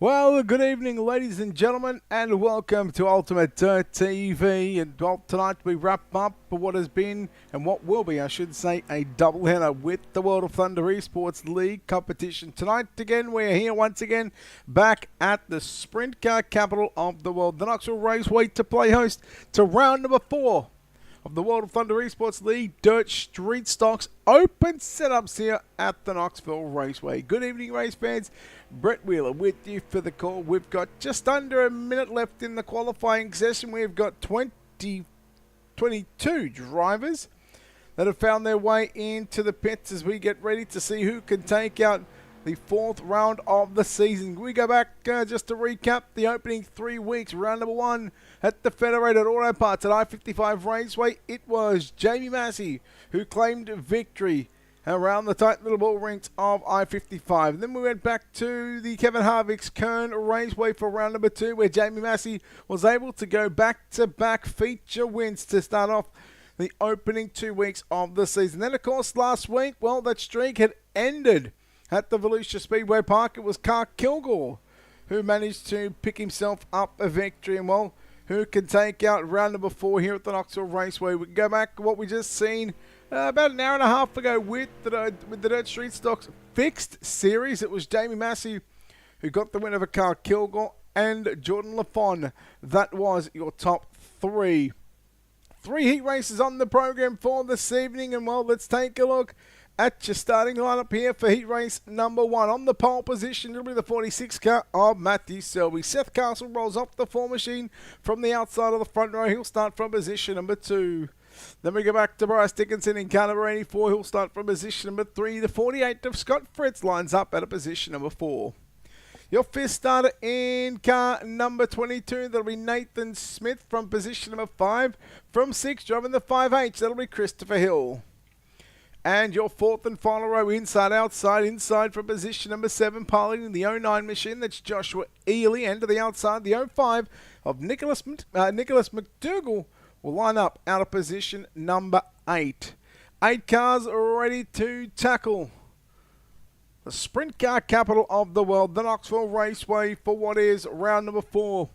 Well, good evening, ladies and gentlemen, and welcome to Ultimate TV. And well, tonight we wrap up for what has been, and what will be, I should say, a doubleheader with the World of Thunder Esports League competition. Tonight, again, we're here once again, back at the sprint car capital of the world, the Knoxville Raceway, to play host to round number 4 of the World of Thunder Esports League Dirt Street Stocks open setups here at the Knoxville Raceway. Good evening, race fans. Brett Wheeler with you for the call. We've got just under a minute left in the qualifying session. We've got 22 drivers that have found their way into the pits as we get ready to see who can take out the 4th round of the season. We go back just to recap the opening 3 weeks. Round number 1 at the Federated Auto Parts at I-55 Raceway. It was Jamie Massey who claimed victory around the tight little ball rings of I-55. And then we went back to the Kevin Harvick's Kern Raceway for round number 2, where Jamie Massey was able to go back-to-back feature wins to start off the opening 2 weeks of the season. Then, of course, last week, well, that streak had ended at the Volusia Speedway Park. It was Carl Kilgore who managed to pick himself up a victory, and well, who can take out round number 4 here at the Knoxville Raceway. We can go back to what we just seen about an hour and a half ago with the Dirt Street Stocks Fixed Series. It was Jamie Massey who got the win over Carl Kilgore and Jordan Lafon. That was your top 3. 3 heat races on the program for this evening, and well, let's take a look at your starting lineup here for heat race number 1. On the pole position, it'll be the 46 car of Matthew Selby. Seth Castle rolls off the 4 machine from the outside of the front row. He'll start from position number 2. Then we go back to Bryce Dickinson in car number 84. He'll start from position number 3. The 48 of Scott Fritz lines up at a position number 4. Your 5th starter in car number 22, that'll be Nathan Smith from position number 5. From 6, driving the 5H, that'll be Christopher Hill. And your 4th and final row, inside from position number 7, piloting the 09 machine, that's Joshua Ely. And to the outside, the 05 of Nicholas McDougall will line up out of position number 8. 8 cars are ready to tackle the sprint car capital of the world, the Knoxville Raceway, for what is round number 4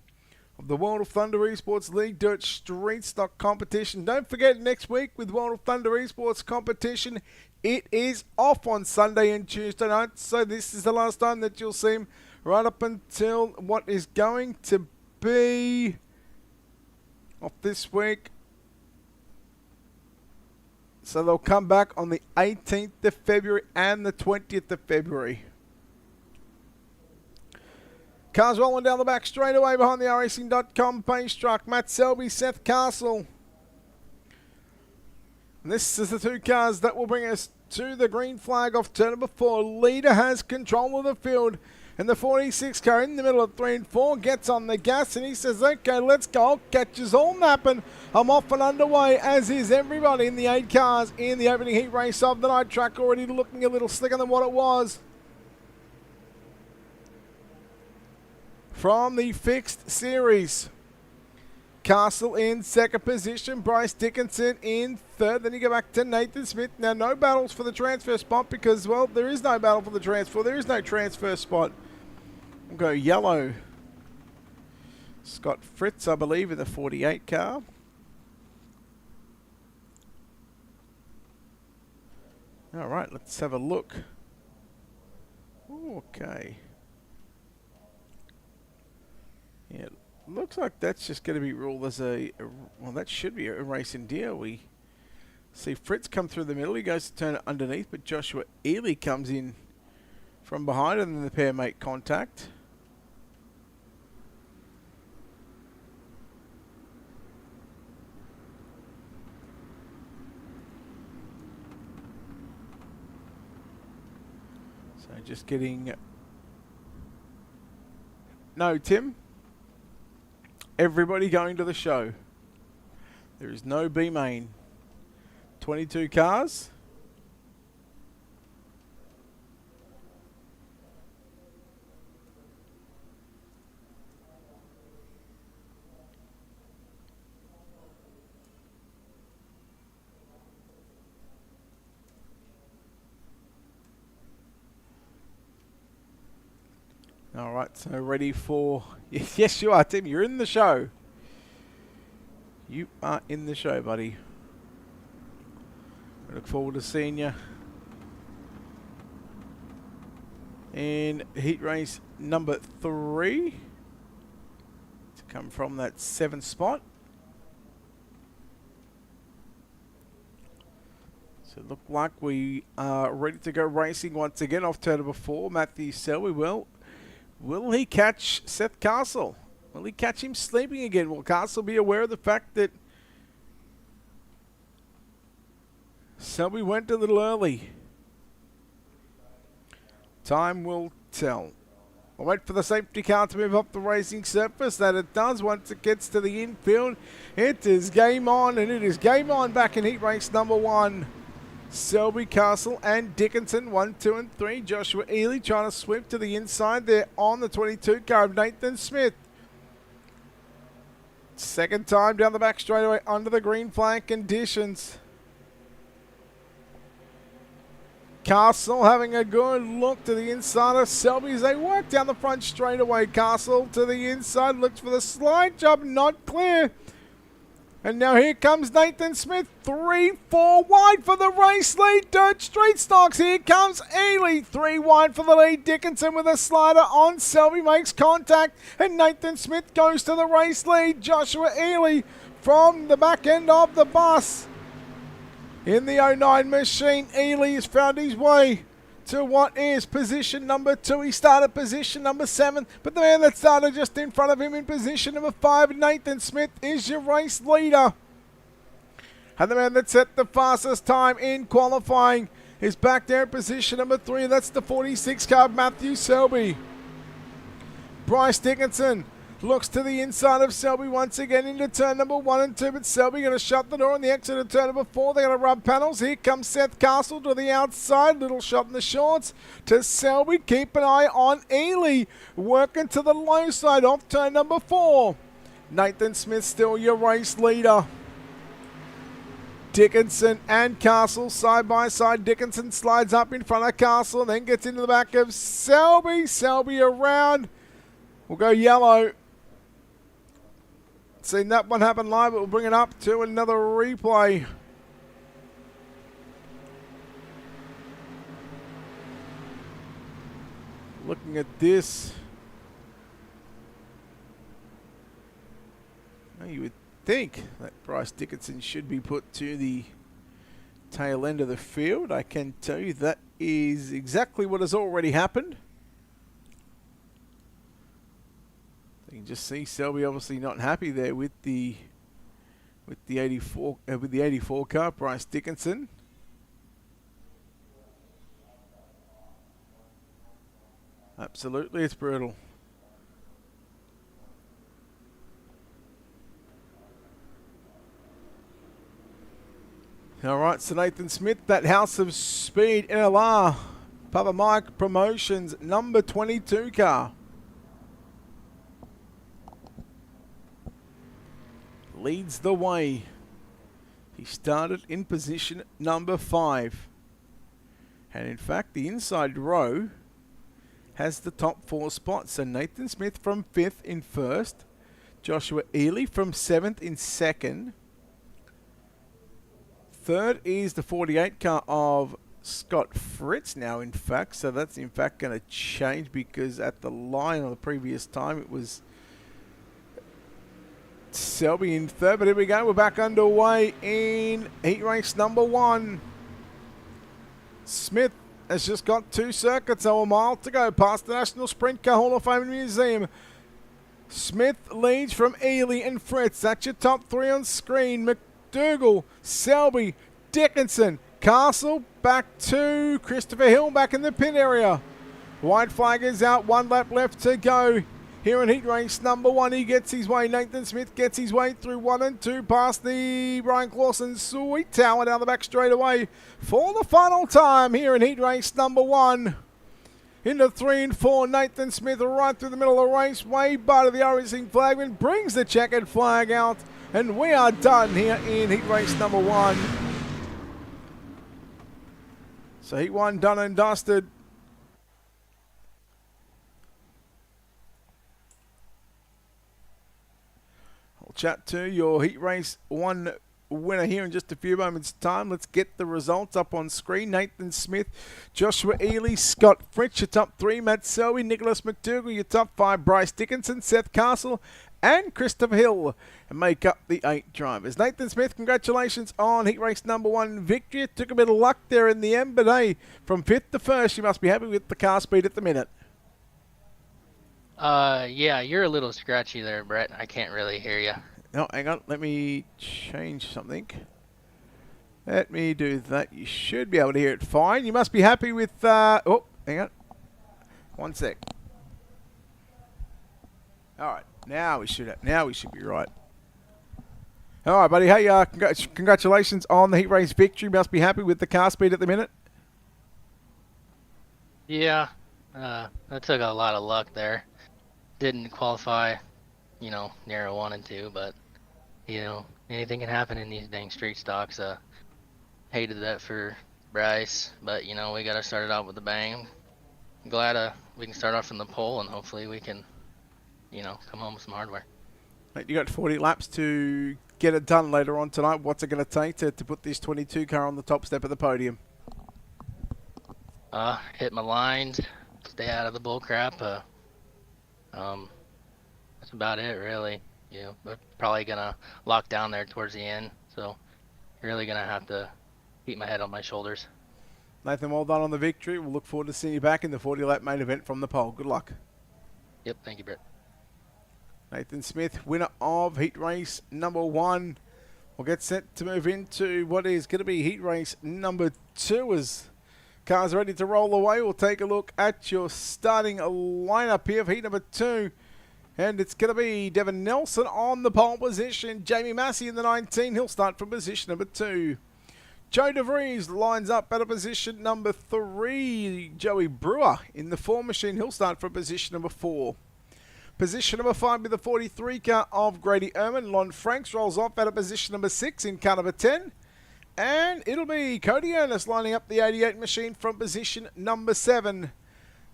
of the World of Thunder Esports League Dirt Street Stock competition. Don't forget, next week with World of Thunder Esports competition, it is off on Sunday and Tuesday night. So this is the last time that you'll see him, right up until what is going to be off this week. So they'll come back on the 18th of February and the 20th of February. Cars rolling down the back straight away behind the iRacing.com pace truck. Matt Selby, Seth Castle. And this is the 2 cars that will bring us to the green flag off turn number 4. Leader has control of the field. And the 46 car in the middle of 3 and 4 gets on the gas and he says, okay, let's go. I'll catch us all napping. I'm off and underway, as is everybody in the 8 cars in the opening heat race of the night. Track already looking a little slicker than what it was. From the Fixed Series, Castle in 2nd position, Bryce Dickinson in 3rd. Then you go back to Nathan Smith. Now, no battles for the transfer spot because, well, there is no battle for the transfer. There is no transfer spot. We'll go yellow. Scott Fritz, I believe, in the 48 car. All right, let's have a look. Okay. Yeah, looks like that's just going to be ruled as well, that should be a racing deal. We see Fritz come through the middle. He goes to turn it underneath, but Joshua Ely comes in from behind, and then the pair make contact. So just getting... No, Tim? Everybody going to the show. There is no B main. 22 cars. All right, so ready for... Yes, you are, Tim. You're in the show. You are in the show, buddy. I look forward to seeing you in heat race number 3 to come from that 7th spot. So it looked like we are ready to go racing once again off turn number 4. Matthew Selby will he catch Seth Castle? Will he catch him sleeping again? Will Castle be aware of the fact that Selby went a little early? Time will tell. I'll wait for the safety car to move up the racing surface. That it does. Once it gets to the infield, it is game on, and it is game on back in heat race number 1. Selby, Castle and Dickinson, 1, 2 and 3. Joshua Ely trying to sweep to the inside there on the 22 car of Nathan Smith. Second time down the back straightaway under the green flag conditions. Castle having a good look to the inside of Selby as they work down the front straightaway. Castle to the inside, looks for the slide jump, not clear. And now here comes Nathan Smith, 3, 4 wide for the race lead. Dirt Street Stocks, here comes Ely, 3 wide for the lead. Dickinson with a slider on. Selby makes contact and Nathan Smith goes to the race lead. Joshua Ely from the back end of the bus. In the 09 machine, Ely has found his way to what is position number 2. He started position number 7, but the man that started just in front of him in position number 5, Nathan Smith, is your race leader. And the man that set the fastest time in qualifying is back there in position number 3. That's the 46 car, Matthew Selby. Bryce Dickinson looks to the inside of Selby once again into turn number 1 and 2, but Selby going to shut the door on the exit of turn number 4. They're going to rub panels. Here comes Seth Castle to the outside. Little shot in the shorts to Selby. Keep an eye on Ely. Working to the low side off turn number 4. Nathan Smith still your race leader. Dickinson and Castle side by side. Dickinson slides up in front of Castle, then gets into the back of Selby. Selby around. We'll go yellow. Seen that one happen live, but we'll bring it up to another replay. Looking at this, you would think that Bryce Dickinson should be put to the tail end of the field. I can tell you that is exactly what has already happened. You can just see Selby obviously not happy there with the 84 car, Bryce Dickinson. Absolutely, it's brutal. All right, so Nathan Smith, that House of Speed NLR Papa Mike Promotions number 22 car. Leads the way. He started in position number 5. And in fact, the inside row has the top 4 spots. So Nathan Smith from 5th in 1st. Joshua Ely from 7th in 2nd. 3rd is the 48 car of Scott Fritz now, in fact. So that's in fact going to change because at the line on the previous time it was Selby in 3rd, but here we go. We're back underway in heat race number 1. Smith has just got 2 circuits, so a mile to go past the National Sprint Car Hall of Fame and Museum. Smith leads from Ely and Fritz. That's your top 3 on screen. McDougall, Selby, Dickinson, Castle, back to Christopher Hill back in the pit area. White flag is out, 1 lap left to go. Here in heat race number 1, he gets his way. Nathan Smith gets his way through 1 and 2 past the Brian Clausen Sweet Tower down the back straight away for the final time here in heat race number 1. Into 3 and 4, Nathan Smith right through the middle of the race. Way by to the racing flagman, brings the checkered flag out, and we are done here in heat race number 1. So heat 1 done and dusted. chat to your Heat Race 1 winner here in just a few moments' time. Let's get the results up on screen. Nathan Smith, Joshua Ely, Scott Fritsch, your top 3, Matt Selby, Nicholas McDougall, your top 5, Bryce Dickinson, Seth Castle, and Christopher Hill, and make up the 8 drivers. Nathan Smith, congratulations on Heat Race number 1 victory. It took a bit of luck there in the end, but hey, from 5th to 1st, you must be happy with the car speed at the minute. Yeah, you're a little scratchy there, Brett. I can't really hear you. No, hang on. Let me change something. Let me do that. You should be able to hear it fine. You must be happy with... oh, hang on. 1 sec. All right. Now we should be right. All right, buddy. Hey, congratulations on the Heat Race victory. You must be happy with the car speed at the minute. Yeah, that took a lot of luck there. Didn't qualify, you know, near a 1 and 2, but, you know, anything can happen in these dang street stocks. Hated that for Bryce, but, you know, we got to start it out with a bang. I'm glad we can start off from the pole, and hopefully we can, you know, come home with some hardware. Mate, you got 40 laps to get it done later on tonight. What's it going to take to put this 22 car on the top step of the podium? Hit my lines, stay out of the bull crap. That's about it, really. You know, we're probably gonna lock down there towards the end, so really gonna have to keep my head on my shoulders. Nathan, well done on the victory. We'll look forward to seeing you back in the 40-lap main event from the pole. Good luck. Yep, thank you, Brett. Nathan Smith, winner of Heat Race number 1. We'll get set to move into what is going to be Heat Race number 2 as cars are ready to roll away. We'll take a look at your starting lineup here for Heat number 2. And it's going to be Devin Nelson on the pole position. Jamie Massey in the 19. He'll start from position number 2. Joe DeVries lines up at a position number 3. Joey Brewer in the 4 machine. He'll start from position number 4. Position number 5 with the 43 car of Grady Ehrman. Lon Franks rolls off at a position number 6 in car number 10. And it'll be Cody Ernest lining up the 88 machine from position number 7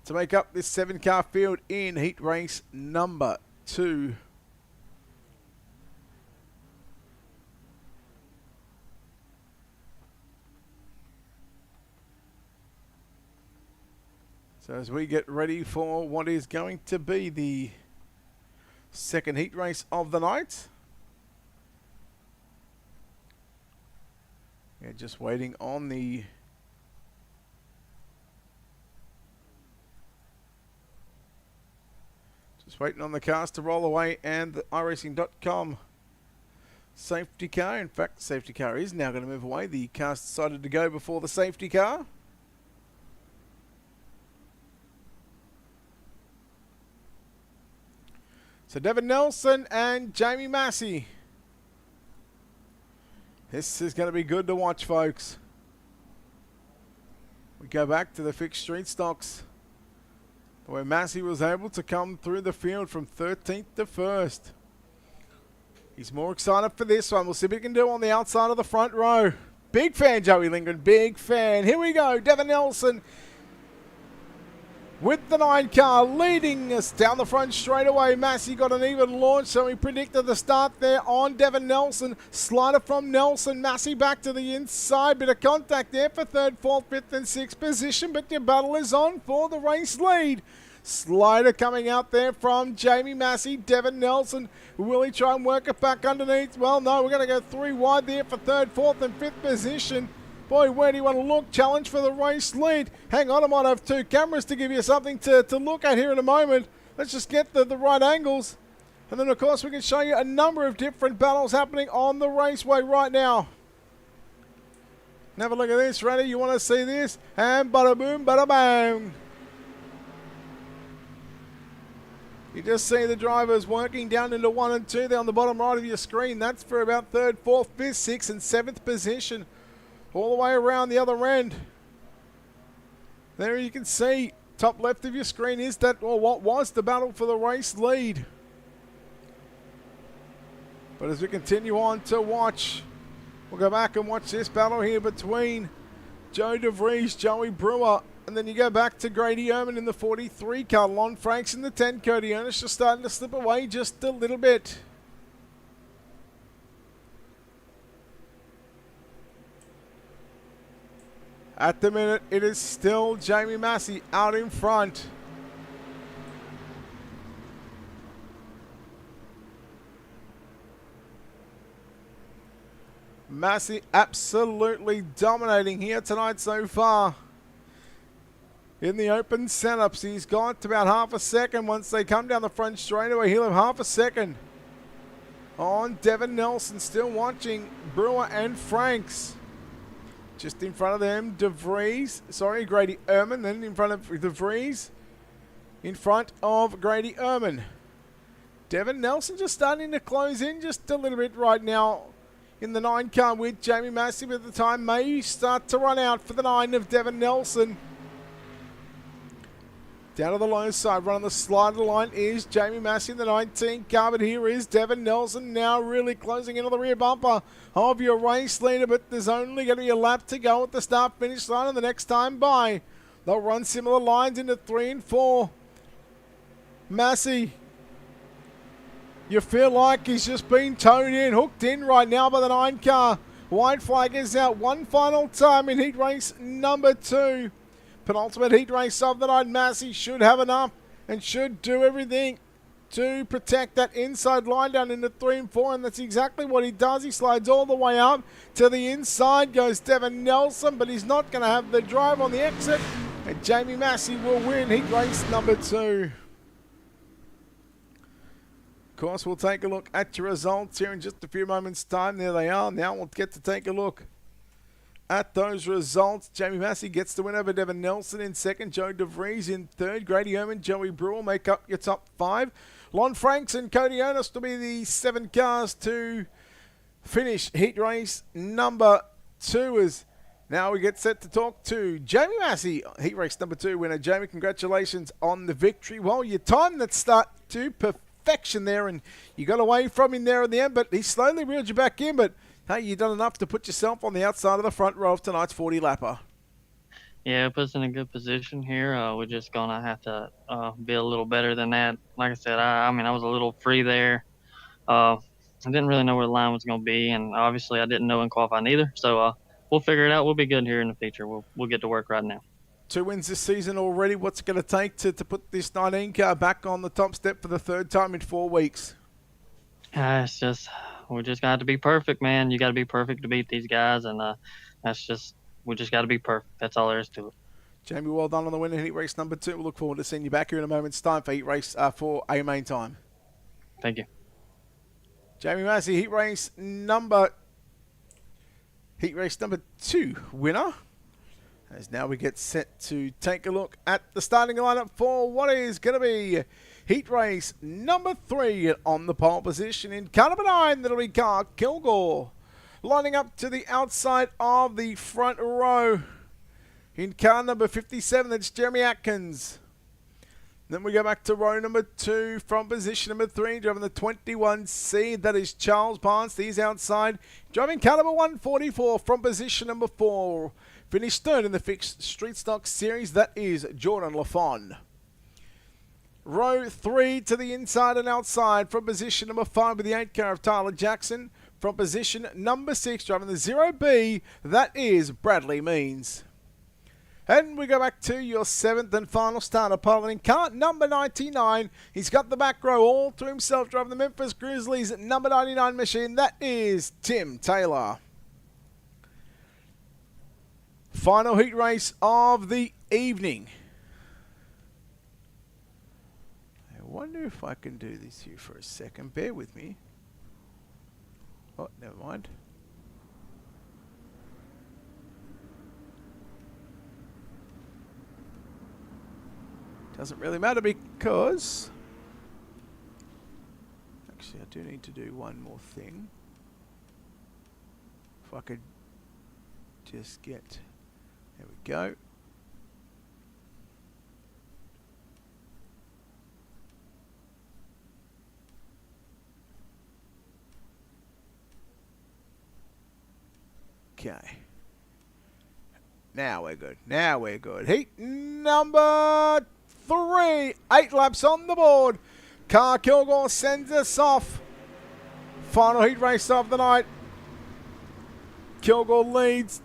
to make up this 7-car field in Heat Race number 2. So as we get ready for what is going to be the second heat race of the night. Yeah, just waiting on the cars to roll away and the iRacing.com safety car. In fact, the safety car is now going to move away. The car's decided to go before the safety car. So Devin Nelson and Jamie Massey. This is going to be good to watch, folks. We go back to the fixed street stocks, where Massey was able to come through the field from 13th to 1st. He's more excited for this one. We'll see what he can do on the outside of the front row. Big fan, Joey Lindgren. Big fan. Here we go. Devin Nelson with the 9 car leading us down the front straight away. Massey got an even launch, so we predicted the start there on Devin Nelson. Slider from Nelson. Massey back to the inside. Bit of contact there for 3rd, 4th, 5th and 6th position, but your battle is on for the race lead. Slider coming out there from Jamie Massey. Devin Nelson, will he try and work it back underneath? Well, no, we're going to go 3 wide there for 3rd, 4th and 5th position. Boy, where do you want to look? Challenge for the race lead. Hang on, I might have 2 cameras to give you something to look at here in a moment. Let's just get the right angles. And then, of course, we can show you a number of different battles happening on the raceway right now. Have a look at this. Ready? You want to see this? And bada boom, bada bang. You just see the drivers working down into 1 and 2 there on the bottom right of your screen. That's for about 3rd, 4th, 5th, 6th and 7th position. All the way around the other end. There you can see, top left of your screen is that, or what was the battle for the race lead. But as we continue on to watch, we'll go back and watch this battle here between Joe DeVries, Joey Brewer, and then you go back to Grady Ehrman in the 43 car, Lon Franks in the 10, Cody Ernest just starting to slip away just a little bit. At the minute, it is still Jamie Massey out in front. Massey absolutely dominating here tonight so far. In the open setups, he's got about half a second. Once they come down the front straightaway, he'll have half a second on Devin Nelson. Still watching Brewer and Franks. Just in front of them, Grady Ehrman. Then in front of DeVries. In front of Grady Ehrman. Devin Nelson just starting to close in just a little bit right now in the 9 car with Jamie Massey. But the time may start to run out for the 9 of Devin Nelson. Down to the low side, running the slide of the line is Jamie Massey in the 19 car, but here is Devin Nelson now really closing into the rear bumper of your race leader, but there's only going to be a lap to go at the start-finish line and the next time by. They'll run similar lines into 3 and 4. Massey, you feel like he's just been towed in, hooked in right now by the 9 car. White flag is out one final time in heat race number 2. Penultimate heat race of the night. Massey should have enough and should do everything to protect that inside line down into 3 and 4, and that's exactly what he does. He slides all the way up to the inside, goes Devin Nelson, but he's not going to have the drive on the exit, and Jamie Massey will win heat race number 2. Of course, we'll take a look at your results here in just a few moments' time. There they are. Now we'll get to take a look at those results. Jamie Massey gets the win over Devin Nelson in second. Joe DeVries in third. Grady Ehrman, Joey Brewer make up your top 5. Lon Franks and Cody Ernest will be the 7 cars to finish heat race number 2. As now we get set to talk to Jamie Massey, heat race number 2 winner. Jamie, congratulations on the victory. Well, you timed that start to perfection there, and you got away from him there in the end, but he slowly reeled you back in. But hey, you've done enough to put yourself on the outside of the front row of tonight's 40-lapper. Yeah, it puts us in a good position here. We're just going to have to be a little better than that. Like I said, I was a little free there. I didn't really know where the line was going to be, and obviously I didn't know in qualifying either. So we'll figure it out. We'll be good here in the future. We'll get to work right now. 2 wins this season already. What's it going to take to put this 19 car back on the top step for the 3rd time in 4 weeks? It's just we just got to be perfect, man. You got to be perfect to beat these guys, and we just got to be perfect. That's all there is to it. Jamie, well done on the win in heat race number 2. We'll look forward to seeing you back here in a moment's time for heat race for a main time. Thank you. Jamie Massey, heat race number 2 winner. As now we get set to take a look at the starting lineup for what is going to be heat race number 3 on the pole position. In car number 9, that'll be Carl Kilgore. Lining up to the outside of the front row. In car number 57, that's Jeremy Atkins. Then we go back to row number 2 from position number 3, driving the 21C. That is Charles Barnes. He's outside. Driving car number 144 from position number 4. Finished 3rd in the fixed street stock series. That is Jordan Lafon. Row 3 to the inside and outside from position number 5 with the 8 car of Tyler Jackson. From position number 6, driving the 0B, that is Bradley Means. And we go back to your 7th and final starter, piloting car number 99. He's got the back row all to himself, driving the Memphis Grizzlies number 99 machine. That is Tim Taylor. Final heat race of the evening. I wonder if I can do this here for a second. Bear with me. Oh, never mind. Doesn't really matter because actually I do need to do one more thing. If I could just get, there we go. Okay. Now we're good. Now we're good. Heat number 3. 8 laps on the board. Carl Kilgore sends us off. Final heat race of the night. Kilgore leads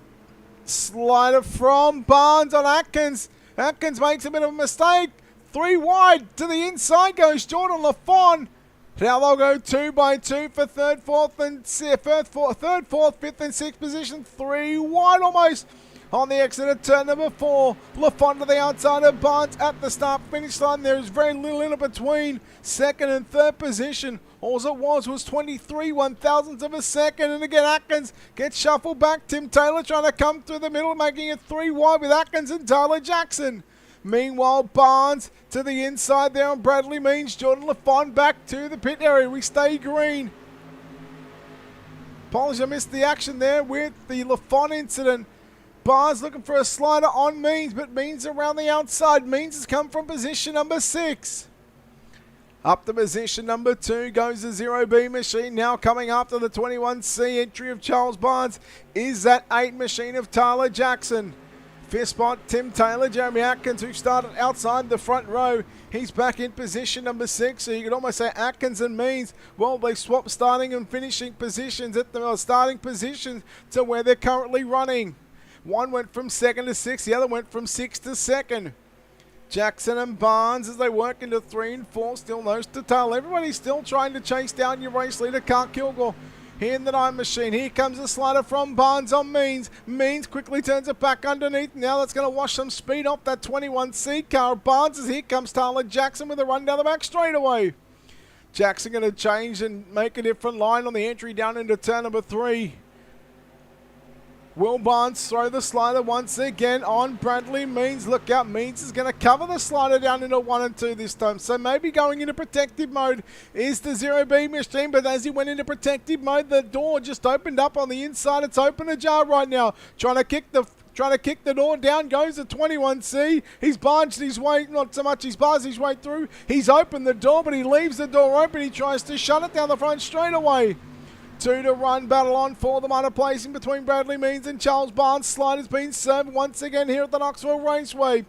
Slider from Barnes on Atkins. Atkins makes a bit of a mistake. 3 wide to the inside goes Jordan Lafon. Now they'll go 2 by 2 for third, fourth, and 5th, and 6th position. 3 wide almost on the exit of turn number 4. Lafon to the outside of Barnes at the start finish line. There is very little in between second and third position. All it was 23 1,000ths of a second. And again, Atkins gets shuffled back. Tim Taylor trying to come through the middle, making it 3 wide with Atkins and Tyler Jackson. Meanwhile, Barnes to the inside there on Bradley Means. Jordan Lafon back to the pit area. We stay green. Apologies, I missed the action there with the Lafon incident. Barnes looking for a slider on Means, but Means around the outside. Means has come from position number 6. Up to position number 2 goes the 0B machine. Now coming after the 21C entry of Charles Barnes is that 8 machine of Tyler Jackson. 5th spot, Tim Taylor. Jeremy Atkins, who started outside the front row. He's back in position number 6. So you could almost say Atkins and Means, well, they swapped starting and finishing positions at the starting positions to where they're currently running. One went from 2nd to 6th. The other went from 6th to 2nd. Jackson and Barnes as they work into 3 and 4. Still nose to tail. Everybody's still trying to chase down your race leader, Carl Kilgore. Here in the 9 machine. Here comes a slider from Barnes on Means. Means quickly turns it back underneath. Now that's going to wash some speed off that 21C car. Barnes as here comes Tyler Jackson with a run down the back straightaway. Jackson going to change and make a different line on the entry down into turn number 3. Will Barnes throw the slider once again on Bradley Means. Look out, Means is going to cover the slider down into 1 and 2 this time. So maybe going into protective mode is the 0B machine. But as he went into protective mode, the door just opened up on the inside. It's open ajar right now. Trying to kick the door down goes the 21C. He's barged his way, not so much he's barged his way through. He's opened the door, but he leaves the door open. He tries to shut it down the front straight away. 2 to run, battle on for the minor placing between Bradley Means and Charles Barnes. Slider's been served once again here at the Knoxville Raceway.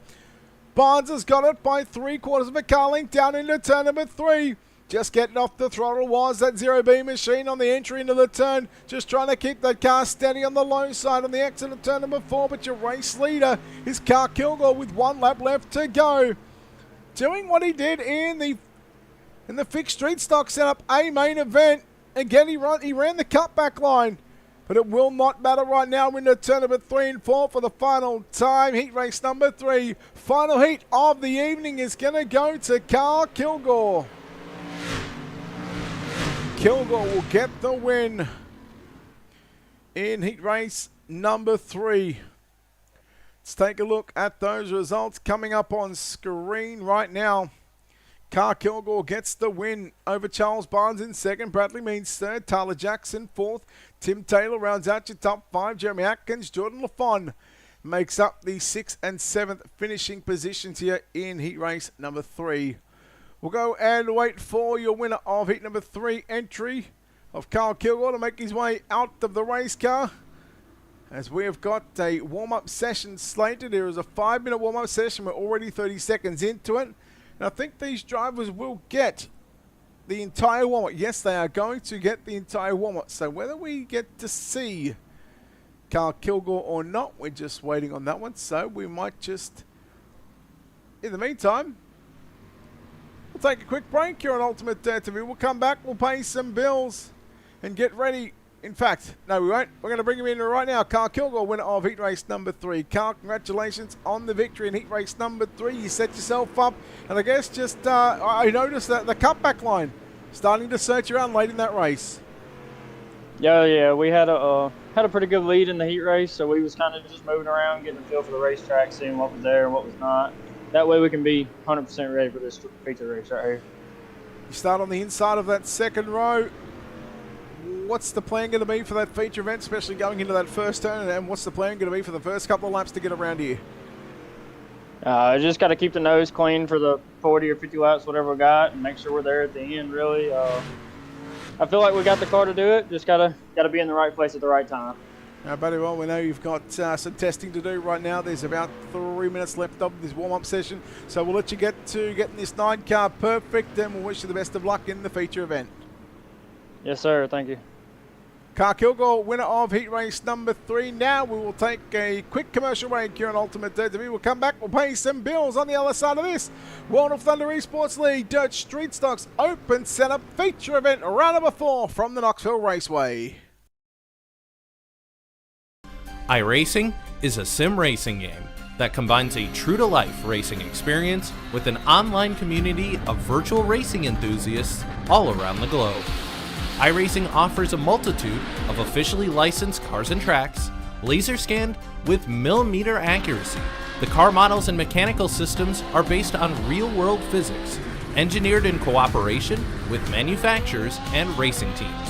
Barnes has got it by 3/4 of a car length down into turn number 3. Just getting off the throttle was that 0B machine on the entry into the turn. Just trying to keep that car steady on the low side on the exit of turn number 4. But your race leader is Carl Kilgore with 1 lap left to go. Doing what he did in the fixed street stock setup, a main event. Again, he ran the cutback line, but it will not matter right now. We're into turn number 3 and 4 for the final time. Heat race number 3. Final heat of the evening is going to go to Carl Kilgore. Kilgore will get the win in heat race number 3. Let's take a look at those results coming up on screen right now. Carl Kilgore gets the win over Charles Barnes in 2nd. Bradley Means 3rd. Tyler Jackson 4th. Tim Taylor rounds out your top 5. Jeremy Atkins, Jordan Lafon makes up the 6th and 7th finishing positions here in heat race number 3. We'll go and wait for your winner of heat number 3 entry of Carl Kilgore to make his way out of the race car. As we have got a warm-up session slated. There is a 5-minute warm-up session. We're already 30 seconds into it. And I think these drivers will get the entire warm-up. Yes, they are going to get the entire warm-up. So whether we get to see Carl Kilgore or not, we're just waiting on that one. So we might just, in the meantime, we'll take a quick break here on Ultimate TV. We'll come back, we'll pay some bills and get ready. In fact, no, we won't. We're going to bring him in right now. Carl Kilgore, winner of heat race number 3. Carl, congratulations on the victory in heat race number 3. You set yourself up, and I guess just I noticed that the cutback line starting to search around late in that race. Yeah, we had a pretty good lead in the heat race, so we was kind of just moving around, getting a feel for the racetrack, seeing what was there and what was not. That way we can be 100% ready for this feature race right here. You start on the inside of that 2nd row. What's the plan going to be for that feature event, especially going into that first turn, and what's the plan going to be for the first couple of laps to get around here? Just got to keep the nose clean for the 40 or 50 laps, whatever we got, and make sure we're there at the end, really. I feel like we got the car to do it. Just got to be in the right place at the right time. Buddy, well, we know you've got some testing to do right now. There's about 3 minutes left of this warm-up session, so we'll let you get to getting this 9 car perfect, and we'll wish you the best of luck in the feature event. Yes, sir. Thank you. Car Kilgore, winner of heat race number 3. Now we will take a quick commercial break here on Ultimate Dirt TV. We'll come back, we'll pay some bills on the other side of this. World of Thunder Esports League Dirt Street Stocks Open Setup Feature Event, round number 4 from the Knoxville Raceway. iRacing is a sim racing game that combines a true-to-life racing experience with an online community of virtual racing enthusiasts all around the globe. iRacing offers a multitude of officially licensed cars and tracks, laser scanned with millimeter accuracy. The car models and mechanical systems are based on real-world physics, engineered in cooperation with manufacturers and racing teams.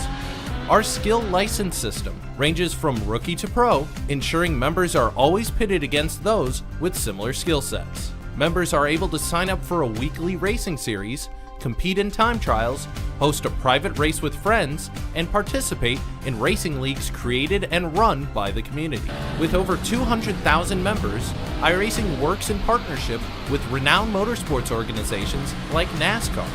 Our skill license system ranges from rookie to pro, ensuring members are always pitted against those with similar skill sets. Members are able to sign up for a weekly racing series, compete in time trials, host a private race with friends, and participate in racing leagues created and run by the community. With over 200,000 members, iRacing works in partnership with renowned motorsports organizations like NASCAR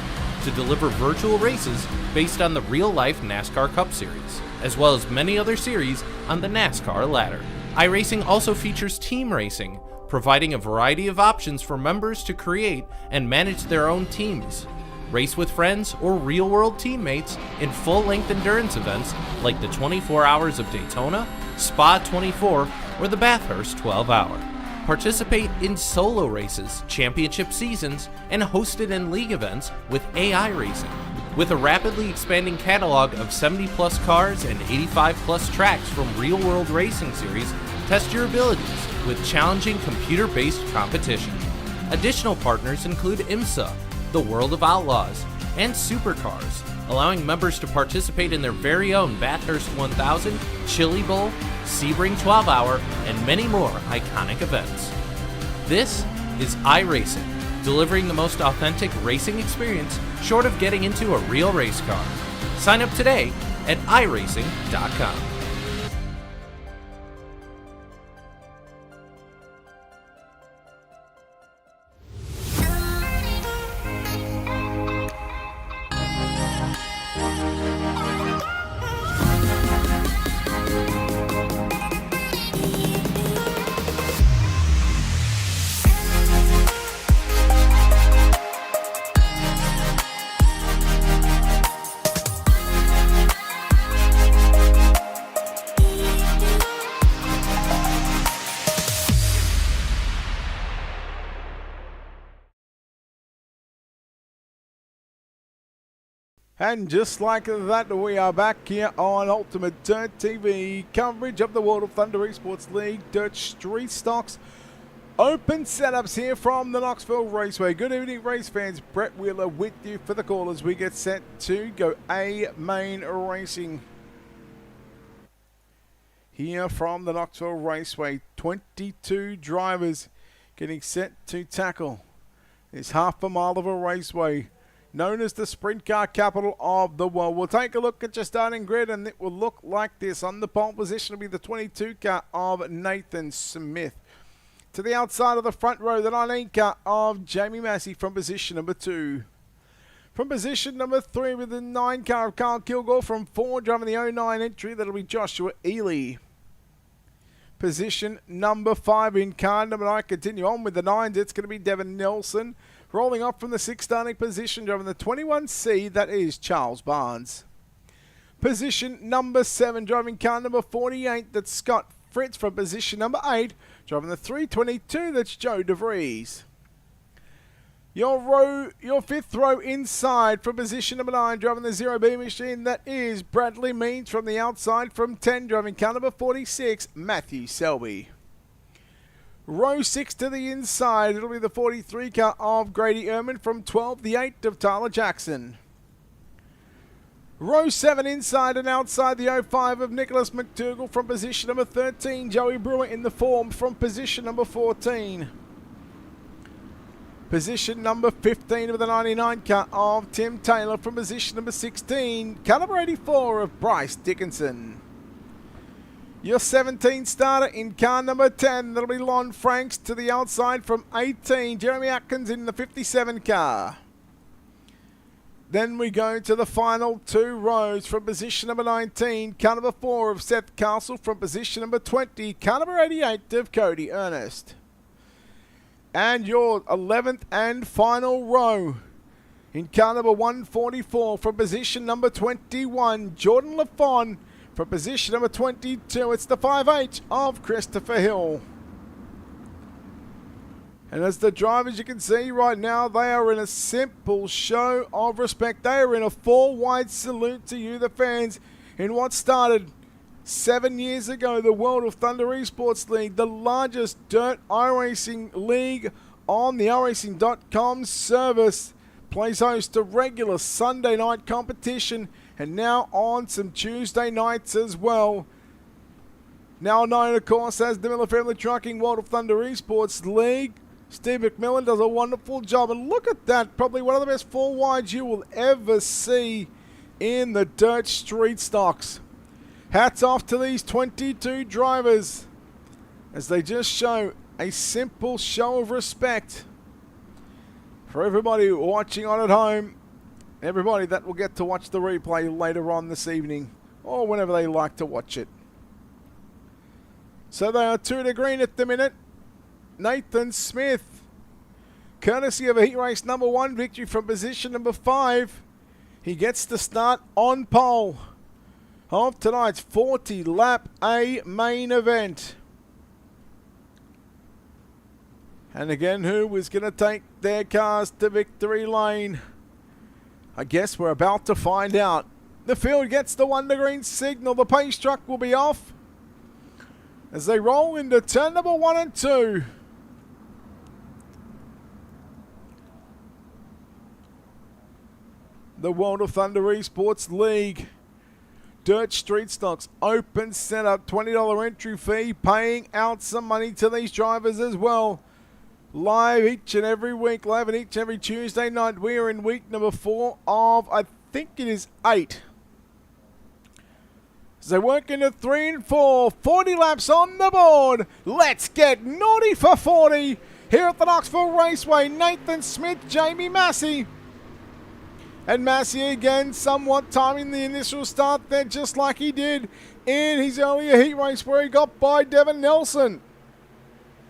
to deliver virtual races based on the real-life NASCAR Cup Series, as well as many other series on the NASCAR ladder. iRacing also features team racing, providing a variety of options for members to create and manage their own teams, race with friends or real-world teammates in full-length endurance events like the 24 Hours of Daytona, Spa 24, or the Bathurst 12-Hour. Participate in solo races, championship seasons, and hosted and league events with AI Racing. With a rapidly expanding catalog of 70-plus cars and 85-plus tracks from real-world racing series, test your abilities with challenging computer-based competition. Additional partners include IMSA, the World of Outlaws, and Supercars, allowing members to participate in their very own Bathurst 1000, Chili Bowl, Sebring 12-Hour, and many more iconic events. This is iRacing, delivering the most authentic racing experience short of getting into a real race car. Sign up today at iRacing.com. And just like that, we are back here on Ultimate Dirt TV, coverage of the World of Thunder Esports League Dirt Street Stocks Open Setups here from the Knoxville Raceway. Good evening, race fans. Brett Wheeler with you for the call as we get set to go A main racing here from the Knoxville Raceway. 22 drivers getting set to tackle this half a mile of a raceway known as the sprint car capital of the world. We'll take a look at your starting grid, and it will look like this. On the pole position will be the 22 car of Nathan Smith. To the outside of the front row, the 19 car of Jamie Massey from position number 2. From position number 3 with the 9 car of Carl Kilgore. From 4, driving the 09 entry, that'll be Joshua Ely. Position number 5 in car number 9. Continue on with the 9s. It's going to be Devin Nelson. Rolling off from the 6th starting position, driving the 21C, that is Charles Barnes. Position number 7, driving car number 48, that's Scott Fritz. From position number 8, driving the 322, that's Joe DeVries. Your 5th row inside from position number 9, driving the 0B machine, that is Bradley Means. From the outside from 10, driving car number 46, Matthew Selby. Row 6 to the inside, it'll be the 43 car of Grady Ehrman. From 12, the 8 of Tyler Jackson. Row 7 inside and outside, the 05 of Nicholas McDougall. From position number 13, Joey Brewer in the form from position number 14. Position number 15 of the 99 car of Tim Taylor. From position number 16, car number 84 of Bryce Dickinson. Your 17 starter in car number 10, that'll be Lon Franks. To the outside from 18, Jeremy Atkins in the 57 car. Then we go to the final 2 rows. From position number 19, car number 4 of Seth Castle. From position number 20, car number 88 of Cody Ernest. And your 11th and final row. In car number 144, from position number 21, Jordan Lafon. From position number 22, it's the 5H of Christopher Hill. And as the drivers, you can see right now, they are in a simple show of respect. They are in a 4-wide salute to you, the fans, in what started 7 years ago, the World of Thunder Esports League, the largest dirt iRacing league on the iRacing.com service. Plays host to regular Sunday night competition, and now on some Tuesday nights as well. Now known, of course, as the Miller Family Trucking World of Thunder Esports League. Steve McMillan does a wonderful job, and look at that, probably one of the best 4-wides you will ever see in the dirt street stocks. Hats off to these 22 drivers as they just show a simple show of respect for everybody watching on at home, everybody that will get to watch the replay later on this evening or whenever they like to watch it. So they are 2 to green at the minute. Nathan Smith, courtesy of a heat race number 1 victory from position number 5. He gets to start on pole of tonight's 40-lap A main event. And again, who is going to take their cars to victory lane? I guess we're about to find out. The field gets the 1 to green signal. The pace truck will be off as they roll into turn number 1 and 2. The World of Thunder Esports League. Dirt Street Stocks, open setup, $20 entry fee, paying out some money to these drivers as well. Live each and every week, live and each and every Tuesday night. We are in week number 4 of, I think it is 8. So they work into 3 and 4, 40 laps on the board. Let's get naughty for 40 here at the Knoxville Raceway. Nathan Smith, Jamie Massey. And Massey again somewhat timing the initial start there, just like he did in his earlier heat race where he got by Devin Nelson.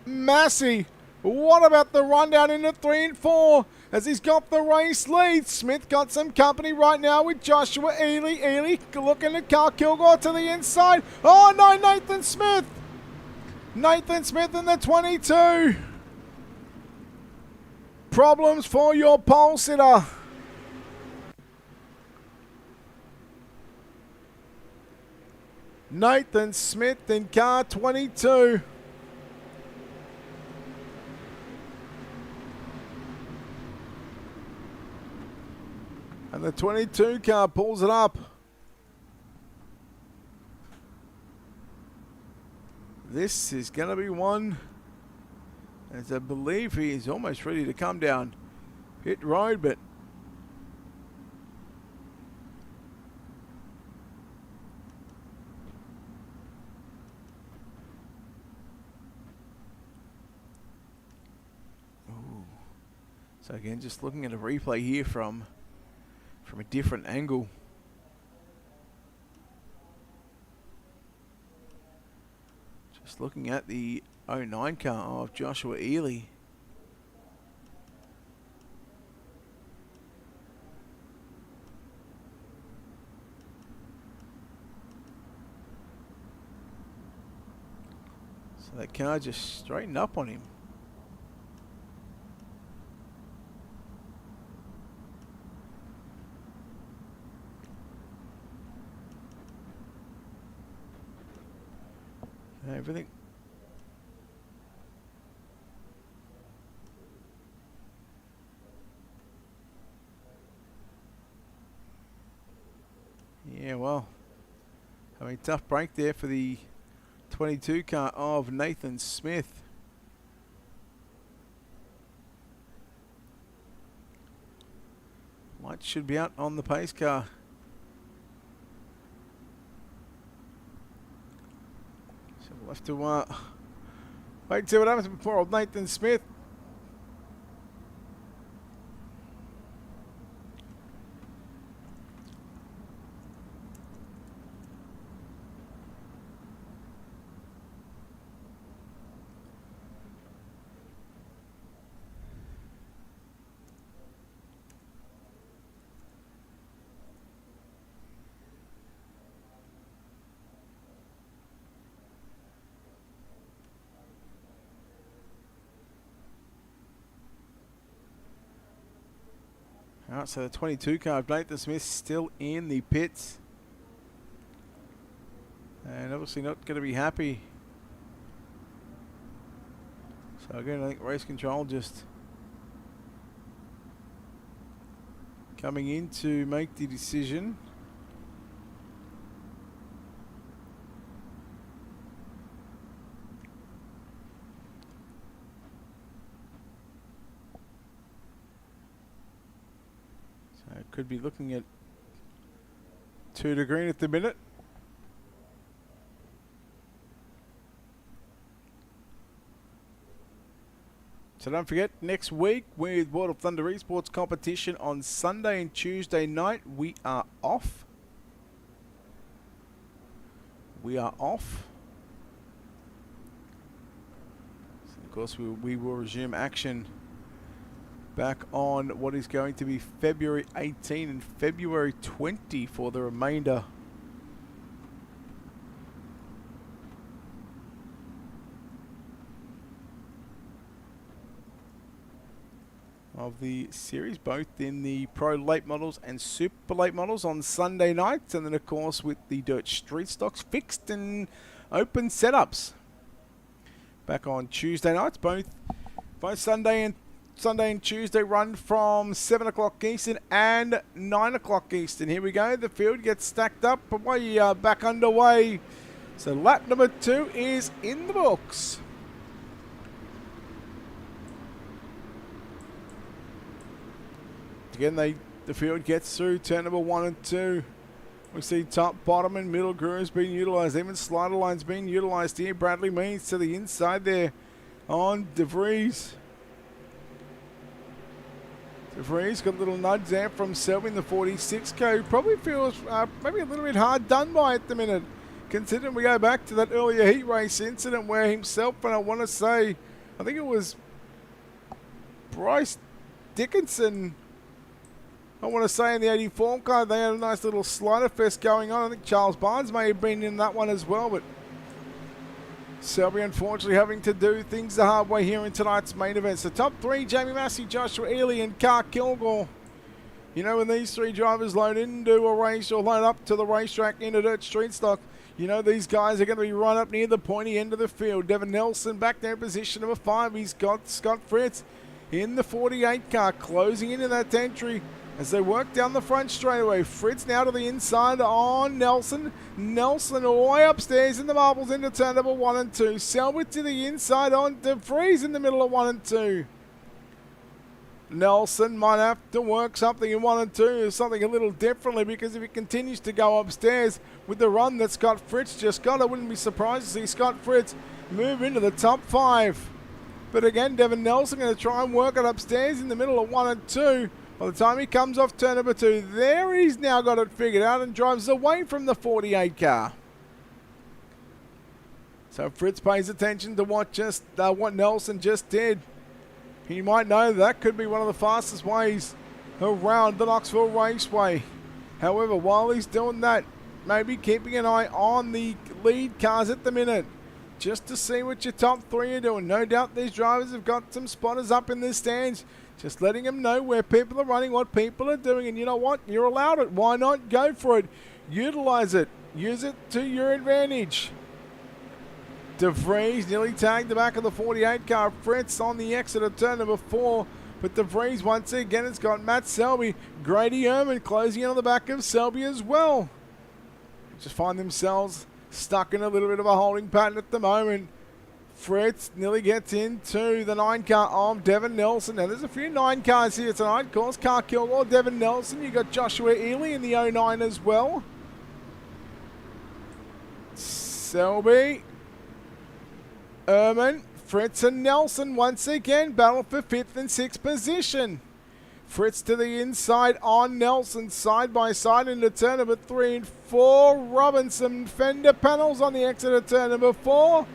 Massey, what about the rundown into 3 and 4 as he's got the race lead? Smith got some company right now with Joshua Ely. Ely looking at Carl Kilgore to the inside. Oh no, Nathan Smith! Nathan Smith in the 22. Problems for your pole sitter. Nathan Smith in car 22. And the 22 car pulls it up. This is going to be one, as I believe he is almost ready to come down pit road, but so again, just looking at a replay here from a different angle. Just looking at the 09 car of Joshua Ely. So that car just straightened up on him. Everything. Yeah, well, having a tough break there for the 22 car of Nathan Smith. Lights should be out on the pace car. We'll have to wait and see what happens before old Nathan Smith. All right, so the 22 car, Nathan Smith, still in the pits. And obviously not going to be happy. So again, I think race control just coming in to make the decision. So could be looking at 2 to green at the minute. So don't forget, next week with World of Thunder Esports competition on Sunday and Tuesday night, we are off. We are off. So of course, we will resume action back on what is going to be February 18 and February 20 for the remainder of the series, both in the Pro Late Models and Super Late Models on Sunday nights, and then of course with the Dirt Street Stocks fixed and open setups back on Tuesday nights. Both Sunday and Tuesday run from 7 o'clock Eastern and 9 o'clock Eastern. Here we go. The field gets stacked up, but we are back underway. So lap number 2 is in the books. Again, the field gets through turn number 1 and 2. We see top, bottom, and middle grooves being utilised. Even slider lines being utilised here. Bradley Means to the inside there on DeVries. DeVries got a little nudge there from Selby in the 46 who probably feels maybe a little bit hard done by at the minute. Considering we go back to that earlier heat race incident where himself, and I want to say, I think it was Bryce Dickinson, I want to say in the 84 car, they had a nice little slider fest going on. I think Charles Barnes may have been in that one as well, but Selby unfortunately having to do things the hard way here in tonight's main event. So top 3, Jamie Massey, Joshua Ely and Carl Kilgore. You know, when these 3 drivers load into a race or load up to the racetrack into Dirt Street Stock, you know these guys are going to be right up near the pointy end of the field. Devin Nelson back there in position number 5. He's got Scott Fritz in the 48 car closing into that entry as they work down the front straightaway. Fritz now to the inside on Nelson. Nelson all the way upstairs in the marbles into turn number 1 and 2. Selby to the inside on DeVries in the middle of 1 and 2. Nelson might have to work something in 1 and 2, something a little differently, because if he continues to go upstairs with the run that Scott Fritz just got, I wouldn't be surprised to see Scott Fritz move into the top 5. But again, Devin Nelson going to try and work it upstairs in the middle of 1 and 2. By the time he comes off turn number 2, there he's now got it figured out and drives away from the 48 car. So Fritz pays attention to what Nelson just did. He might know that could be one of the fastest ways around the Knoxville Raceway. However, while he's doing that, maybe keeping an eye on the lead cars at the minute, just to see what your top 3 are doing. No doubt these drivers have got some spotters up in the stands, just letting them know where people are running, what people are doing, and you know what? You're allowed it. Why not go for it? Utilize it. Use it to your advantage. DeVries nearly tagged the back of the 48 car. Fritz on the exit of turn number 4. But DeVries once again has got Matt Selby. Grady Ehrman closing in on the back of Selby as well. Just find themselves stuck in a little bit of a holding pattern at the moment. Fritz nearly gets into the 9 car of Devin Nelson. Now there's a few 9 cars here tonight. Of course, Carl Kilgore, Devin Nelson. You got Joshua Ely in the 09 as well. Selby, Ehrman, Fritz and Nelson once again battle for 5th and 6th position. Fritz to the inside on Nelson, side by side into turn number 3 and 4. Robinson fender panels on the exit of turn number 4.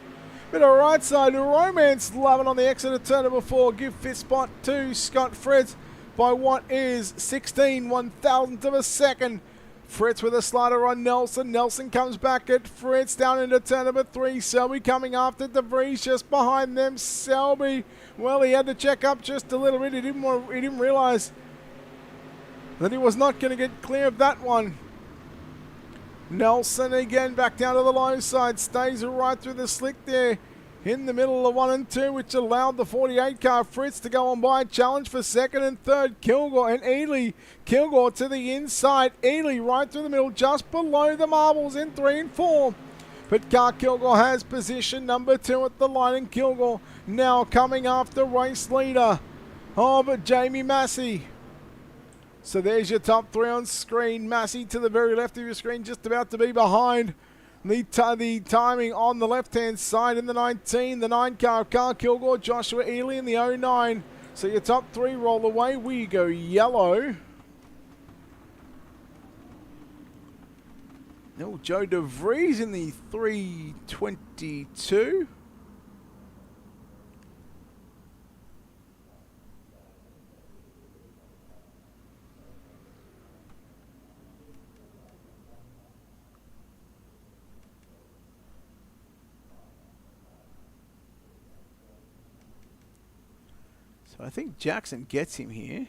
Bit of right side romance loving on the exit of turn number 4. Give 5th spot to Scott Fritz by what is 16/1000th of a second. Fritz with a slider on Nelson. Nelson comes back at Fritz down into turn number 3. Selby coming after DeVries just behind them. Selby, well, he had to check up just a little bit. He didn't realize that he was not going to get clear of that one. Nelson again back down to the low side, stays right through the slick there in the middle of 1 and 2, which allowed the 48 car Fritz to go on by. Challenge for second and third, Kilgore and Ely. Kilgore to the inside, Ely right through the middle, just below the marbles in 3 and 4. But Car Kilgore has position number 2 at the line, and Kilgore now coming after race leader. Oh, but Jamie Massey. So there's your top 3 on screen. Massey to the very left of your screen, just about to be behind. The timing on the left-hand side in the 19, the 9 car, Car Kilgore, Joshua Ely in the 09. So your top 3 roll away. We go yellow. Oh, Joe DeVries in the 322. So I think Jackson gets him here.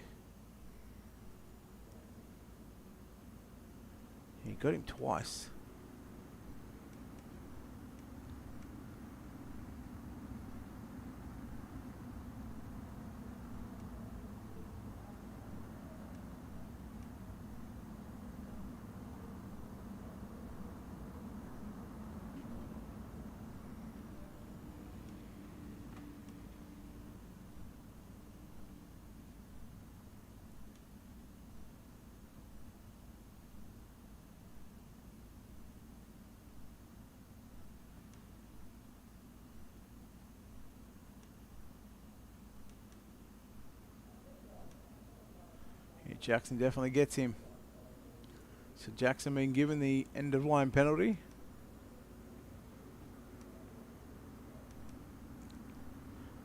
He got him twice. Jackson definitely gets him. So Jackson being given the end of line penalty.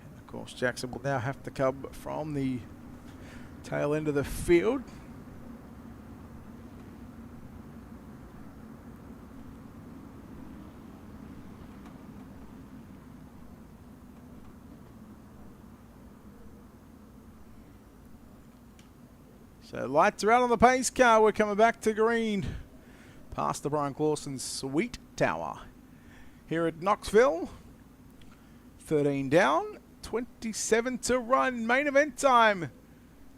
And of course Jackson will now have to come from the tail end of the field. So lights are out on the pace car. We're coming back to green. Past the Brian Clausen Sweet Tower. Here at Knoxville. 13 down. 27 to run. Main event time.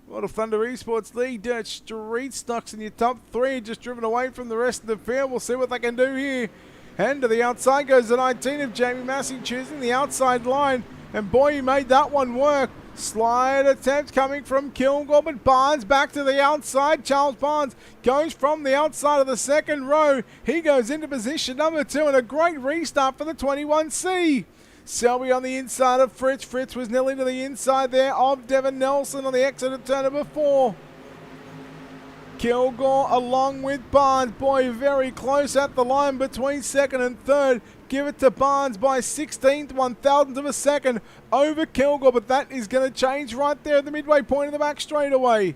World of Thunder Esports lead. Dirt Street Stocks in your top 3. Just driven away from the rest of the field. We'll see what they can do here. And to the outside goes the 19 of Jamie Massey, choosing the outside line. And boy, he made that one work. Slide attempt coming from Kilgore, but Barnes back to the outside. Charles Barnes goes from the outside of the second row. He goes into position number 2, and a great restart for the 21C. Selby on the inside of Fritz. Fritz was nearly to the inside there of Devin Nelson on the exit of turn number 4. Kilgore along with Barnes. Boy, very close at the line between second and third. Give it to Barnes by 16th, 1,000th of a second over Kilgore, but that is going to change right there at the midway point of the back straightaway.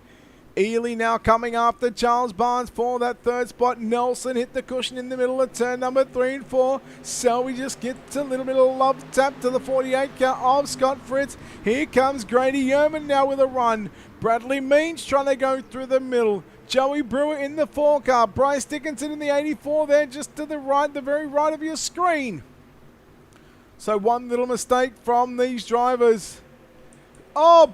Ely now coming after Charles Barnes for that third spot. Nelson hit the cushion in the middle of turn number 3 and 4. Selby just gets a little bit of love tap to the 48 car of Scott Fritz. Here comes Grady Yerman now with a run. Bradley Means trying to go through the middle. Joey Brewer in the 4 car. Bryce Dickinson in the 84 there, just to the right, the very right of your screen. So one little mistake from these drivers. Oh,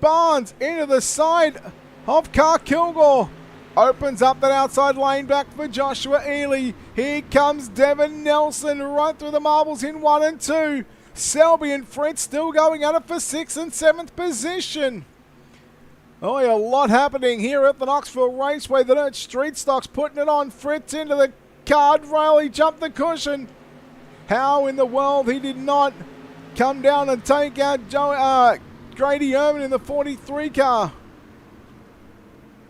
Barnes into the side of Car Kilgore. Opens up that outside lane back for Joshua Ely. Here comes Devin Nelson right through the marbles in 1 and 2. Selby and Fritz still going at it for 6th and 7th position. Oh, a lot happening here at the Knoxville Raceway. The Dirt Street Stocks putting it on. Fritz into the guardrail. He jumped the cushion. How in the world he did not come down and take out Grady Erman in the 43 car.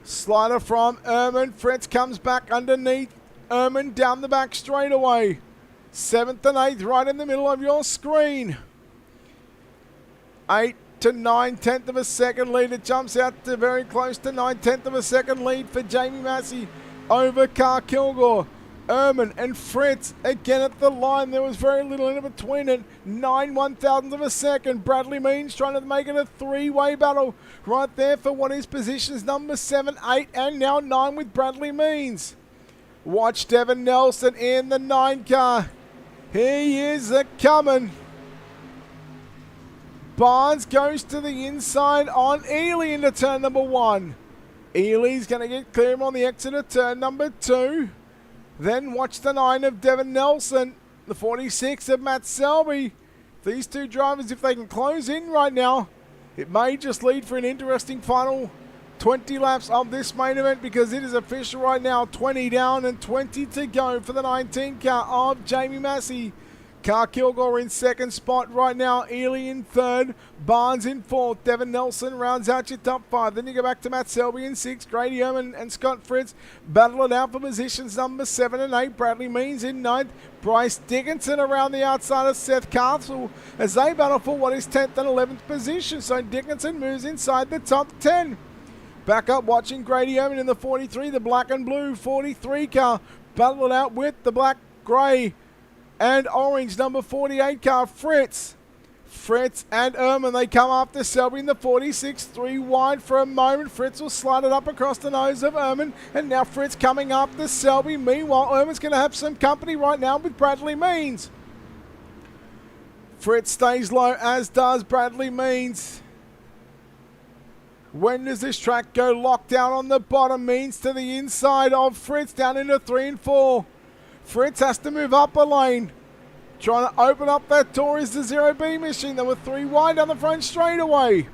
Slider from Erman. Fritz comes back underneath Erman down the back straightaway. 7th and 8th right in the middle of your screen. 8 to 9/10 of a second lead. It jumps out to very close to 9/10 of a second lead for Jamie Massey over Car Kilgore. Ehrman and Fritz again at the line. There was very little in between it. 9 1,000ths of a second. Bradley Means trying to make it a three-way battle right there for what is positions number 7, 8, and now 9 with Bradley Means. Watch Devin Nelson in the 9 car. He is coming. Barnes goes to the inside on Ely into turn number 1. Ely's going to get clear on the exit of turn number 2. Then watch the 9 of Devin Nelson, the 46 of Matt Selby. These two drivers, if they can close in right now, it may just lead for an interesting final 20 laps of this main event, because it is official right now. 20 down and 20 to go for the 19 car of Jamie Massey. Carl Kilgore in second spot right now. Ely in third. Barnes in fourth. Devin Nelson rounds out your top 5. Then you go back to Matt Selby in 6th. Grady Ehrman and Scott Fritz battle it out for positions number 7 and 8. Bradley Means in 9th. Bryce Dickinson around the outside of Seth Castle as they battle for what is 10th and 11th position. So Dickinson moves inside the top 10. Back up watching Grady Ehrman in the 43. The black and blue 43 car. Battle it out with the black, grey and orange number 48 car, Fritz. Fritz and Ehrman, they come after Selby in the 46, 3 wide for a moment. Fritz will slide it up across the nose of Ehrman, and now Fritz coming after Selby. Meanwhile, Ehrman's going to have some company right now with Bradley Means. Fritz stays low, as does Bradley Means. When does this track go? Locked down on the bottom. Means to the inside of Fritz, down into 3 and 4. Fritz has to move up a lane. Trying to open up that door is the 0B machine. They were 3 wide down the front straightaway. And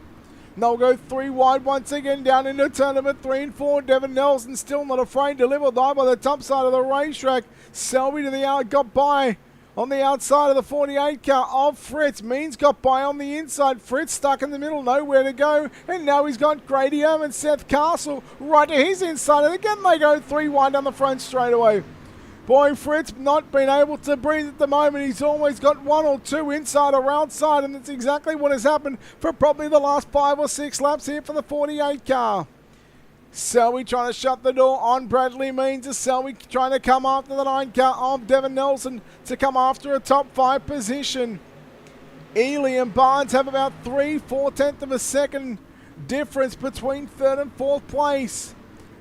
they'll go 3 wide once again down into turn number 3 and 4. Devin Nelson still not afraid to live or die by the top side of the racetrack. Selby to the out, got by on the outside of the 48 car of Fritz. Means got by on the inside. Fritz stuck in the middle, nowhere to go. And now he's got Grady Ehrman and Seth Castle right to his inside. And again they go 3 wide down the front straightaway. Boy, Fritz not been able to breathe at the moment. He's always got 1 or 2 inside or outside, and that's exactly what has happened for probably the last 5 or 6 laps here for the 48 car. Selby trying to shut the door on Bradley Means. As Selby trying to come after the 9 car of Devin Nelson to come after a top 5 position. Ely and Barnes have about 3/4 of a second difference between 3rd and 4th place.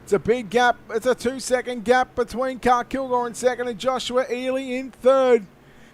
It's a big gap. It's a 2-second gap between Carl Kilgore in 2nd and Joshua Ely in 3rd.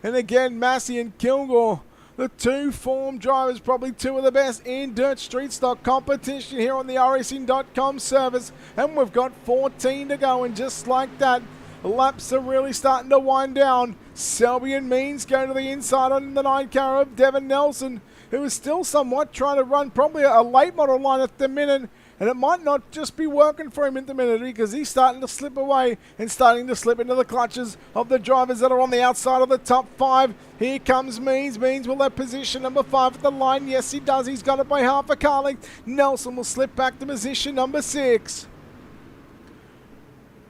And again, Massey and Kilgore, the 2 form drivers, probably 2 of the best in dirt street stock competition here on the racing.com service. And we've got 14 to go, and just like that, laps are really starting to wind down. Selby and Means go to the inside on the 9 car of Devin Nelson, who is still somewhat trying to run probably a late model line at the minute. And it might not just be working for him at the minute, because he's starting to slip away and starting to slip into the clutches of the drivers that are on the outside of the top 5. Here comes Means. Means will have position number 5 at the line. Yes, he does. He's got it by half a car length. Nelson will slip back to position number 6.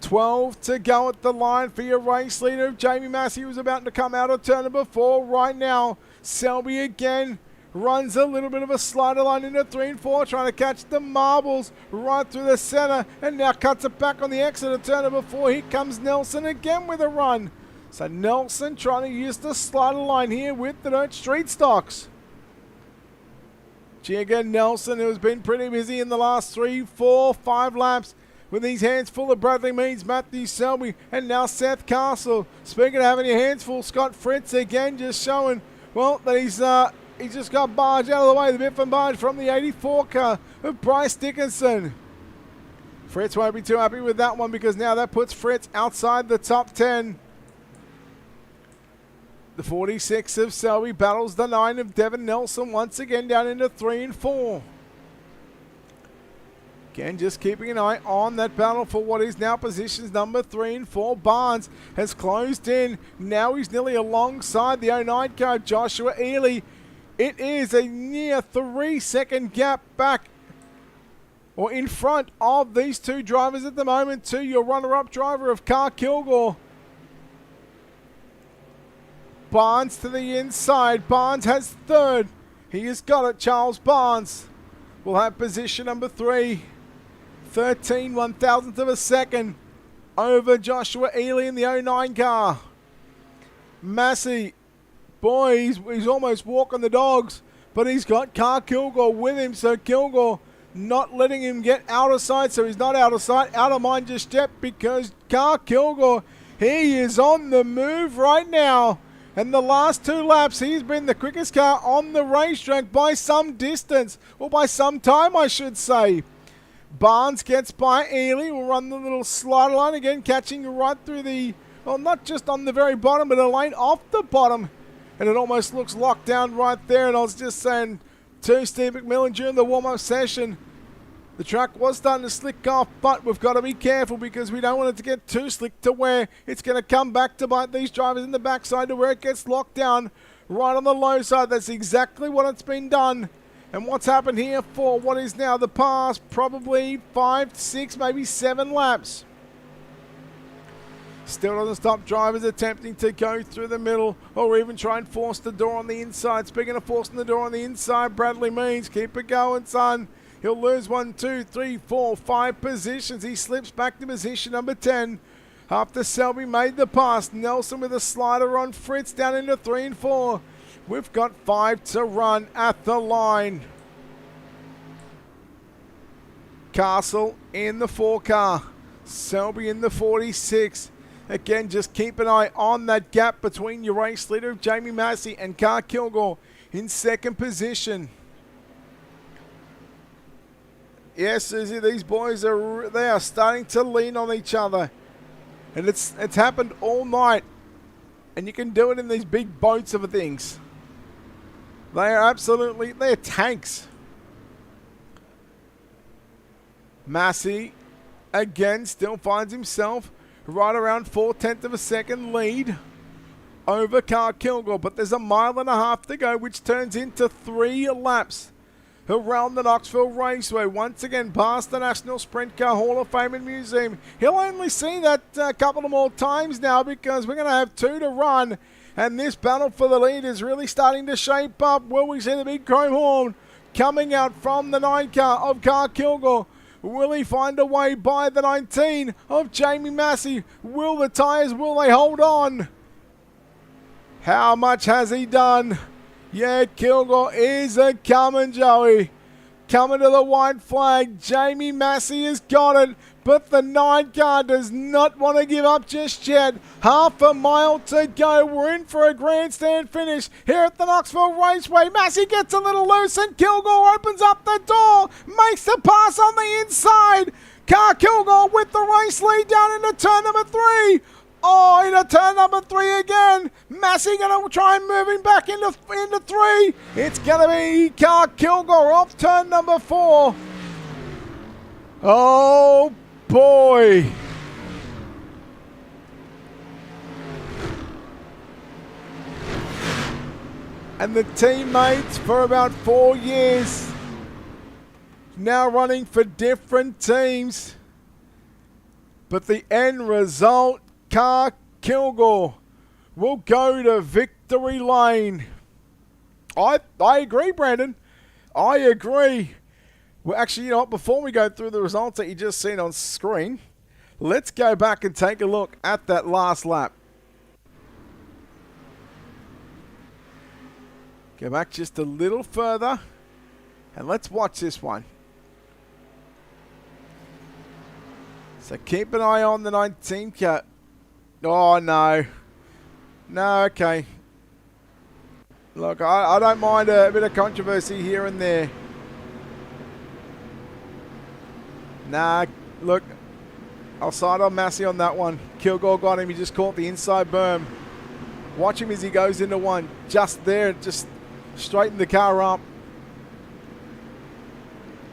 12 to go at the line for your race leader. Jamie Massey was about to come out of turn number 4 right now. Selby again runs a little bit of a slider line into 3 and 4, trying to catch the marbles right through the center, and now cuts it back on the exit of turn number 4. Here comes Nelson again with a run. So Nelson trying to use the slider line here with the dirt street stocks. Jigga Nelson, who's been pretty busy in the last 3, 4, 5 laps, with his hands full of Bradley Means, Matthew Selby, and now Seth Castle. Speaking of having your hands full, Scott Fritz again just showing, well, that he's just got barged out of the way, the bit from barge from the 84 car of Bryce Dickinson. Fritz won't be too happy with that one, because now that puts Fritz outside the top 10. The 46 of Selby battles the 9 of Devin Nelson once again down into 3 and 4. Again, just keeping an eye on that battle for what is now positions number 3 and 4. Barnes has closed in. Now he's nearly alongside the 09 car, Joshua Ely. It is a near 3-second gap back, or in front of these 2 drivers at the moment, to your runner-up driver of Carl Kilgore. Barnes to the inside. Barnes has 3rd. He has got it. Charles Barnes will have position number 3. 13 1,000th of a second over Joshua Ely in the 09 car. Massey, boy, he's almost walking the dogs, but he's got Carl Kilgore with him, so Kilgore not letting him get out of sight, so he's not out of sight, out of mind just yet, because Carl Kilgore, he is on the move right now. And the last 2 laps, he's been the quickest car on the racetrack by some distance, or by some time, I should say. Barnes gets by Ely, will run the little slider line again, catching right through the, well, not just on the very bottom, but a lane off the bottom. And it almost looks locked down right there. And I was just saying to Steve McMillan during the warm-up session, the track was starting to slick off, but we've got to be careful because we don't want it to get too slick to where it's going to come back to bite these drivers in the backside to where it gets locked down right on the low side. That's exactly what it's been done. And what's happened here for what is now the past probably 5, 6, maybe 7 laps. Still doesn't stop drivers attempting to go through the middle or even try and force the door on the inside. Speaking of forcing the door on the inside, Bradley Means, keep it going, son. He'll lose 1, 2, 3, 4, 5 positions. He slips back to position number 10. After Selby made the pass, Nelson with a slider on Fritz down into 3 and 4. We've got 5 to run at the line. Castle in the 4 car. Selby in the 46. Again, just keep an eye on that gap between your race leader, Jamie Massey, and Carl Kilgore in second position. Yes, Susie, these boys are starting to lean on each other. And it's happened all night. And you can do it in these big boats of things. They are they're tanks. Massey, again, still finds himself right around 4/10 of a second lead over Carl Kilgore. But there's a 1.5 miles to go, which turns into 3 laps around the Knoxville Raceway. Once again, past the National Sprint Car Hall of Fame and Museum. He'll only see that a couple of more times now because we're going to have 2 to run. And this battle for the lead is really starting to shape up. Will we see the big chrome horn coming out from the 9 car of Carl Kilgore? Will he find a way by the 19 of Jamie Massey? Will the tyres, will they hold on? How much has he done? Yeah, Kilgore is a coming, Joey. Coming to the white flag. Jamie Massey has got it, but the 9 car does not want to give up just yet. 1/2 mile to go. We're in for a grandstand finish here at the Knoxville Raceway. Massey gets a little loose and Kilgore opens up the door. Makes the pass on the inside. Carl Kilgore with the race lead down into turn number 3. Oh, into turn number 3 again. Massey going to try and move him back into 3. It's going to be Carl Kilgore off turn number 4. Oh, boy. And the teammates for about 4 years now running for different teams. But the end result, Carl Kilgore will go to victory lane. I agree, Brandon. I agree. Well, actually, you know what? Before we go through the results that you just seen on screen, let's go back and take a look at that last lap. Go back just a little further, and let's watch this one. So keep an eye on the 19 car. Oh, no. No, okay. Look, I don't mind a bit of controversy here and there. Nah, look. I'll side on Massey on that one. Kilgore got him. He just caught the inside berm. Watch him as he goes into one. Just there. Just straighten the car up.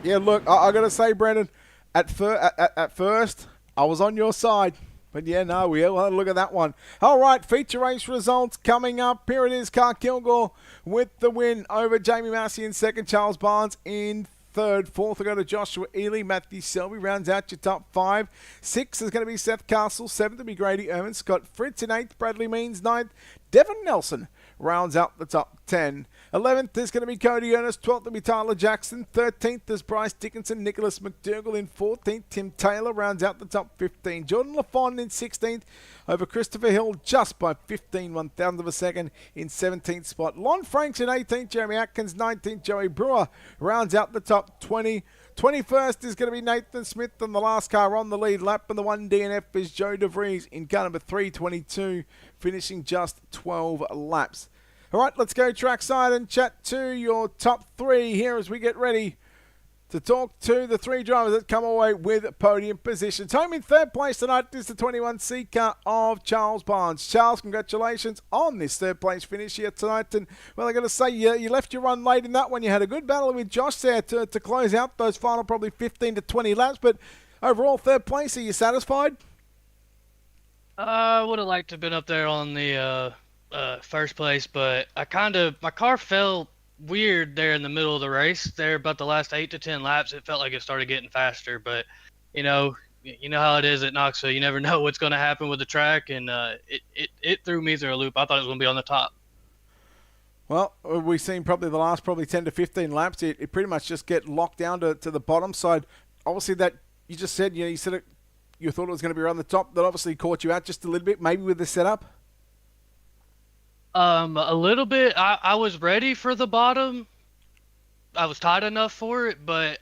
Yeah, look, I got to say, Brendan, at first, I was on your side. But yeah, no, we'll have a look at that one. All right, feature race results coming up. Here it is, Carl Kilgore with the win over Jamie Massey in second, Charles Barnes in third. Fourth, we go to Joshua Ely. Matthew Selby rounds out your top 5. 6 is going to be Seth Castle. 7th will be Grady Erman. Scott Fritz in 8th. Bradley Means 9th. Devon Nelson rounds out the top 10. 11th is going to be Cody Ernest. 12th will be Tyler Jackson. 13th is Bryce Dickinson. Nicholas McDougall in 14th. Tim Taylor rounds out the top 15. Jordan LaFond in 16th over Christopher Hill just by 15 one-thousandth of a second in 17th spot. Lon Franks in 18th. Jeremy Atkins 19th. Joey Brewer rounds out the top 20. 21st is going to be Nathan Smith on the last car on the lead lap, and the 1 DNF is Joe DeVries in car number 322, finishing just 12 laps. All right, let's go trackside and chat to your top 3 here as we get ready to talk to the 3 drivers that come away with podium positions. Home in 3rd place tonight is the 21C car of Charles Barnes. Charles, congratulations on this 3rd place finish here tonight. And, well, I got to say, you left your run late in that one. You had a good battle with Josh there to close out those final probably 15 to 20 laps. But overall, 3rd place, are you satisfied? I would have liked to have been up there on the first place, but my car fell weird there in the middle of the race. There about the last 8 to 10 laps, it felt like it started getting faster. But you know how it is at Knoxville. You never know what's going to happen with the track, and it threw me through a loop. I thought it was going to be on the top. Well, we've seen probably the last 10 to 15 laps. It pretty much just get locked down to the bottom side. Obviously, that you just said, you thought it was going to be around the top. That obviously caught you out just a little bit, maybe with the setup. A little bit. I was ready for the bottom. I was tight enough for it, but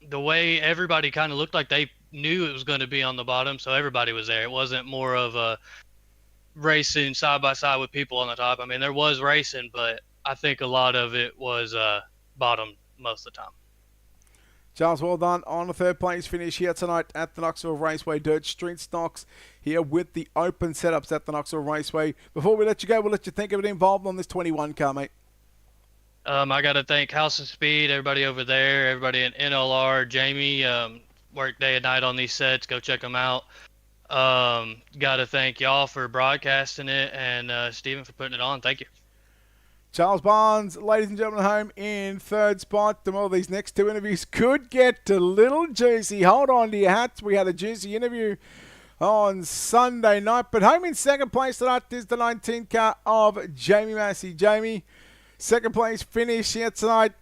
the way everybody kind of looked like they knew it was going to be on the bottom, so everybody was there. It wasn't more of a racing side by side with people on the top. I mean, there was racing, but I think a lot of it was bottom most of the time. Charles, well done on the 3rd place finish here tonight at the Knoxville Raceway Dirt Street Stocks here with the open setups at the Knoxville Raceway. Before we let you go, we'll let you think of it involved on this 21 car, mate. I got to thank House of Speed, everybody over there, everybody in NLR, Jamie, work day and night on these sets. Go check them out. Got to thank y'all for broadcasting it, and Steven for putting it on. Thank you. Charles Barnes, ladies and gentlemen, home in 3rd spot. Well, these next 2 interviews could get a little juicy. Hold on to your hats. We had a juicy interview on Sunday night. But home in 2nd place tonight is the 19 car of Jamie Massey. Jamie, 2nd place finish here tonight.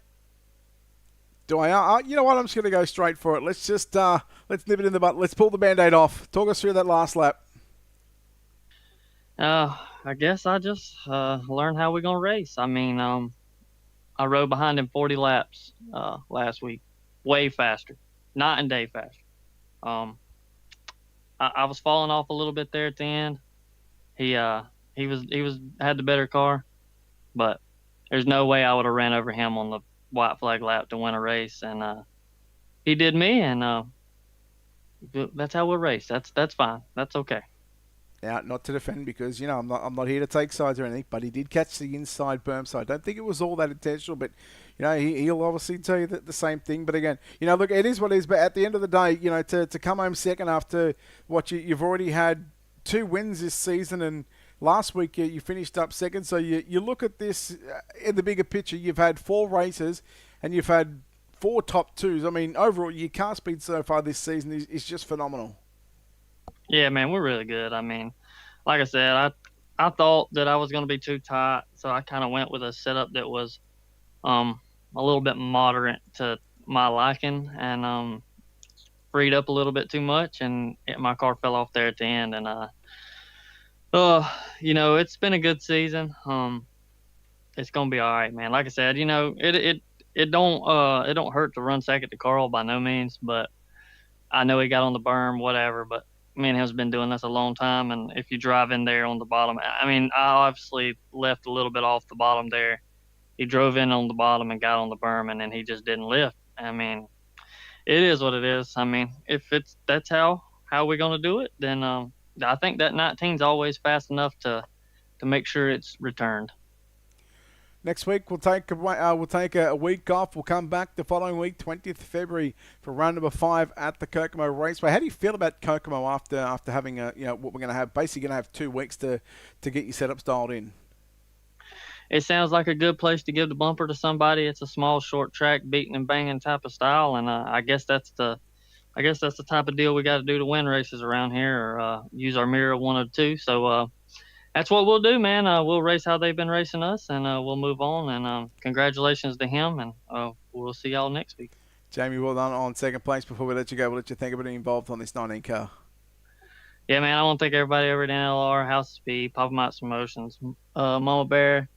You know what? I'm just going to go straight for it. Let's just, let's nip it in the butt. Let's pull the Band-Aid off. Talk us through that last lap. I guess I just learned how we're going to race. I mean, I rode behind him 40 laps last week. Way faster. Night and day faster. I was falling off a little bit there at the end. He had the better car, but there's no way I would have ran over him on the white flag lap to win a race, and he did me, and that's how we'll race. That's fine. That's okay. Now, not to defend because, I'm not here to take sides or anything, but he did catch the inside berm, so I don't think it was all that intentional, but, he'll obviously tell you the same thing. But again, look, it is what it is, but at the end of the day, to come home second after what you've already had 2 wins this season, and last week you finished up second, so you look at this in the bigger picture, you've had 4 races, and you've had 4 top 2s. I mean, overall, your car speed so far this season is just phenomenal. Yeah, man, we're really good. I mean, like I said, I thought that I was going to be too tight, so I kind of went with a setup that was a little bit moderate to my liking, and freed up a little bit too much, and my car fell off there at the end. And it's been a good season. It's going to be all right, man. Like I said, it don't hurt to run second to Carl by no means, but I know he got on the berm, whatever, but me and him's been doing this a long time, and if you drive in there on the bottom, I mean, I obviously left a little bit off the bottom there. He drove in on the bottom and got on the berm, and then he just didn't lift. I mean, it is what it is. I mean, if that's how we're gonna do it, then I think that 19's always fast enough to make sure it's returned. Next week, we'll take a week off. We'll come back the following week, 20th February, for round number 5 at the Kokomo Raceway. How do you feel about Kokomo after having what we're going to have? Basically, going to have 2 weeks to get your setups dialed in. It sounds like a good place to give the bumper to somebody. It's a small, short track, beating and banging type of style, and I guess that's the type of deal we got to do to win races around here, or use our mirror 102. So That's what we'll do, man. We'll race how they've been racing us, and we'll move on. And congratulations to him, and we'll see y'all next week. Jamie, well done on second place. Before we let you go, we'll let you think about being involved on this 19 car. Yeah, man, I want to thank everybody over at NLR, House of Speed, Papa Mott's Promotions, Mama Bear,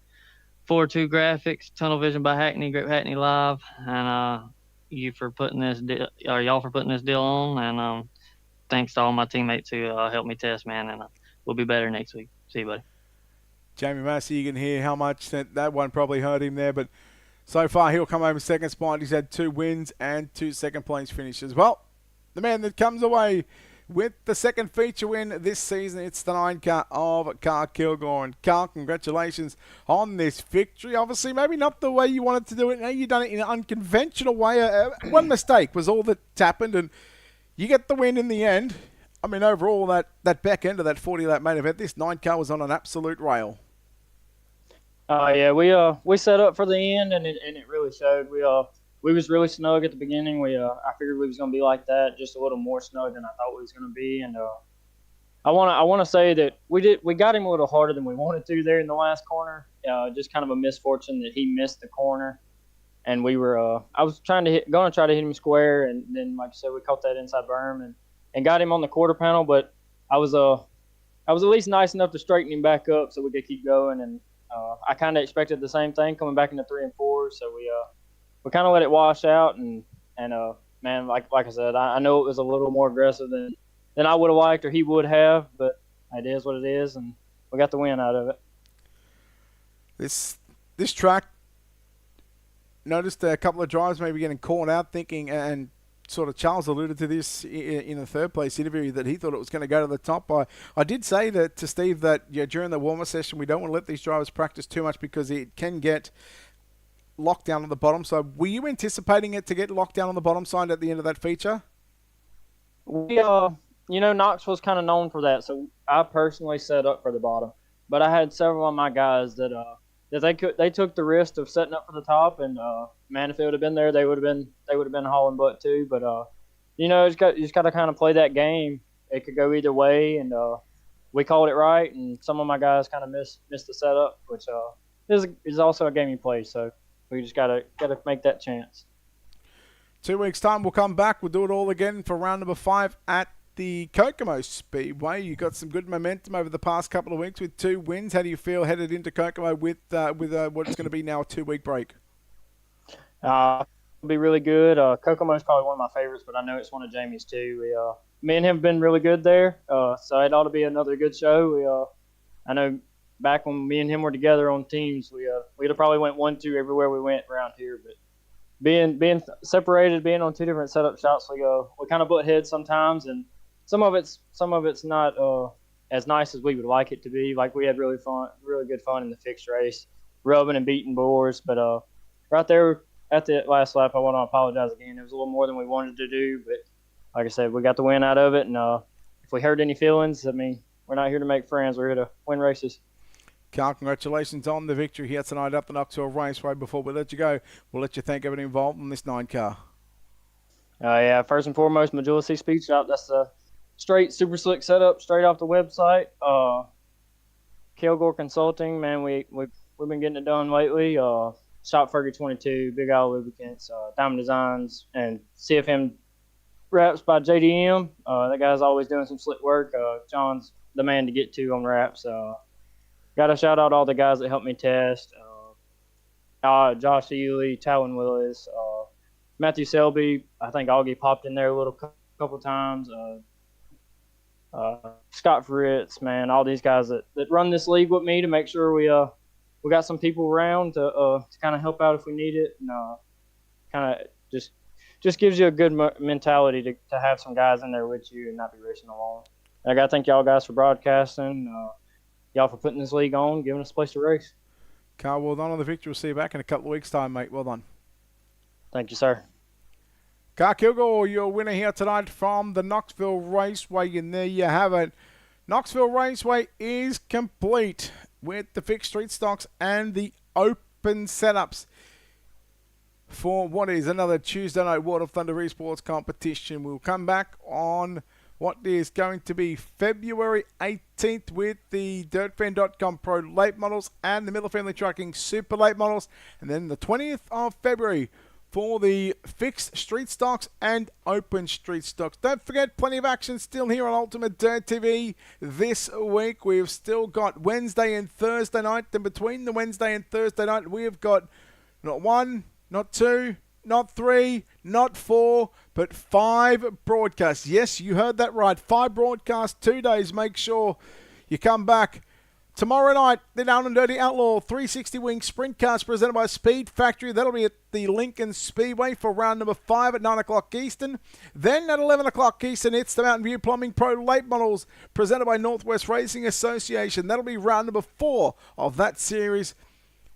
4-2 Graphics, Tunnel Vision by Hackney, Grape Hackney Live, and y'all for putting this deal on. And thanks to all my teammates who helped me test, man. And we'll be better next week. See you, buddy. Jamie Massey, you can hear how much that one probably hurt him there, but so far he'll come home second spot. He's had 2 wins and 2 second place finishes. Well, the man that comes away with the second feature win this season, it's the 9 car of Carl Kilgore. And Carl, congratulations on this victory. Obviously, maybe not the way you wanted to do it. Now you've done it in an unconventional way. One mistake was all that happened, and you get the win in the end. I mean, overall, that back end of that 40-lap main event, this 9 car was on an absolute rail. Yeah, we set up for the end, and it really showed. We was really snug at the beginning. I figured we was gonna be like that, just a little more snug than I thought we was gonna be. And I wanna say that we got him a little harder than we wanted to there in the last corner. Just kind of a misfortune that he missed the corner, and we were I was trying to try to hit him square, and then like I said, we caught that inside berm and got him on the quarter panel. But I was at least nice enough to straighten him back up so we could keep going. And I kind of expected the same thing coming back into 3 and 4, so we kind of let it wash out, and man, like I said, I know it was a little more aggressive than I would have liked or he would have, but it is what it is, and we got the win out of it. This track, noticed a couple of drivers maybe getting caught out, thinking, and sort of Charles alluded to this in the third place interview, that he thought it was going to go to the top. I did say to Steve that during the warm-up session we don't want to let these drivers practice too much because it can get locked down on the bottom. So were you anticipating it to get locked down on the bottom side at the end of that feature? We Knoxville's kind of known for that, so I personally set up for the bottom, but I had several of my guys that they took the risk of setting up for the top, and man, if it would have been there, they would have been hauling butt too. But you just got to kind of play that game. It could go either way, and we called it right, and some of my guys kind of missed the setup, which is also a game you play. So we just gotta make that chance. 2 weeks time, we'll come back. We'll do it all again for round number 5 at the Kokomo Speedway. You got some good momentum over the past couple of weeks with 2 wins. How do you feel headed into Kokomo with what's going to be now a 2-week break? It'll be really good. Kokomo is probably one of my favorites, but I know it's one of Jamie's too. Me and him have been really good there, so it ought to be another good show. I know back when me and him were together on teams, we'd have probably went 1-2 everywhere we went around here, but being separated, being on 2 different setup shops, we kind of butt heads sometimes, and some of it's not as nice as we would like it to be. Like, we had really good fun in the fixed race, rubbing and beating boars. But right there at the last lap, I want to apologize again. It was a little more than we wanted to do, but like I said, we got the win out of it. And if we hurt any feelings, I mean, we're not here to make friends. We're here to win races. Carl, congratulations on the victory here tonight up the Knoxville Raceway. Before we let you go, we'll let you thank everyone involved in this 9 car. Yeah, first and foremost, Majority Speed Shop. That's the straight super slick setup straight off the website. Kilgore Consulting, man, we've been getting it done lately. Shop Fergie 22, Big Isle Lubricants, Diamond Designs, and CFM Wraps by JDM. That guy's always doing some slick work. John's the man to get to on wraps. Got to shout out all the guys that helped me test. Josh Ely, Talon Willis, Matthew Selby. I think Augie popped in there a couple times. Scott Fritz, man, all these guys that run this league with me to make sure we got some people around to kind of help out if we need it, and kind of just gives you a good mentality to have some guys in there with you and not be racing alone. I got to thank y'all guys for broadcasting, y'all for putting this league on, giving us a place to race. Carl, well done on the victory. We'll see you back in a couple of weeks' time, mate. Well done. Thank you, sir. Carl Kilgore, your winner here tonight from the Knoxville Raceway, and there you have it. Knoxville Raceway is complete with the fixed street stocks and the open setups for what is another Tuesday night World of Thunder Esports competition. We'll come back on what is going to be February 18th with the DirtFan.com Pro Late Models and the Miller Family Trucking Super Late Models. And then the 20th of February for the fixed street stocks and open street stocks. Don't forget, plenty of action still here on Ultimate Dirt TV this week. We've still got Wednesday and Thursday night. And between the Wednesday and Thursday night, we have got not one, not two, not three, not four, but 5 broadcasts. Yes, you heard that right. 5 broadcasts, 2 days. Make sure you come back. Tomorrow night, the Down and Dirty Outlaw 360 Wing Sprint Cars presented by Speed Factory. That'll be at the Lincoln Speedway for round number 5 at 9 o'clock Eastern. Then at 11 o'clock Eastern, it's the Mountain View Plumbing Pro Late Models presented by Northwest Racing Association. That'll be round number 4 of that series.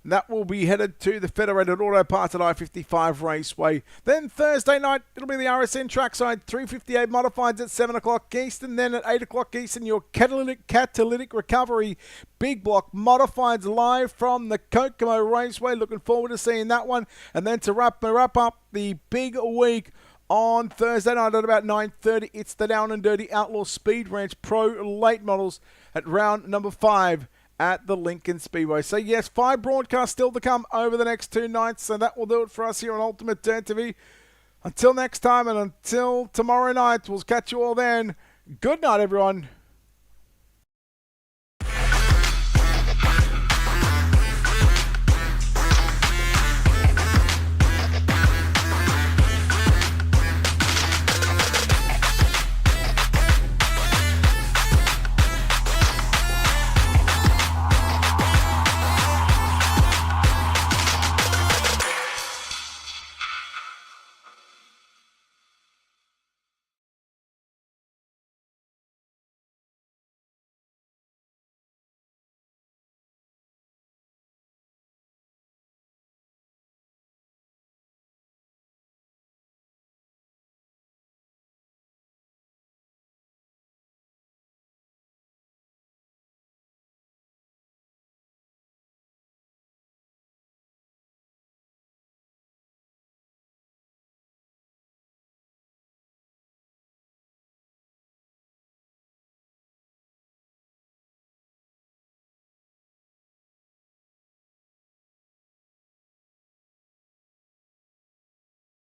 That will be headed to the Federated Auto Parts at I-55 Raceway. Then Thursday night, it'll be the RSN Trackside 358 Modifieds at 7 o'clock Eastern. Then at 8 o'clock Eastern, your Catalytic Recovery Big Block Modifieds live from the Kokomo Raceway. Looking forward to seeing that one. And then to wrap up the big week on Thursday night at about 9:30, it's the Down and Dirty Outlaw Speed Ranch Pro Late Models at round number 5 at the Lincoln Speedway. So yes, 5 broadcasts still to come over the next 2 nights. So that will do it for us here on Ultimate Dirt TV. Until next time and until tomorrow night, we'll catch you all then. Good night, everyone.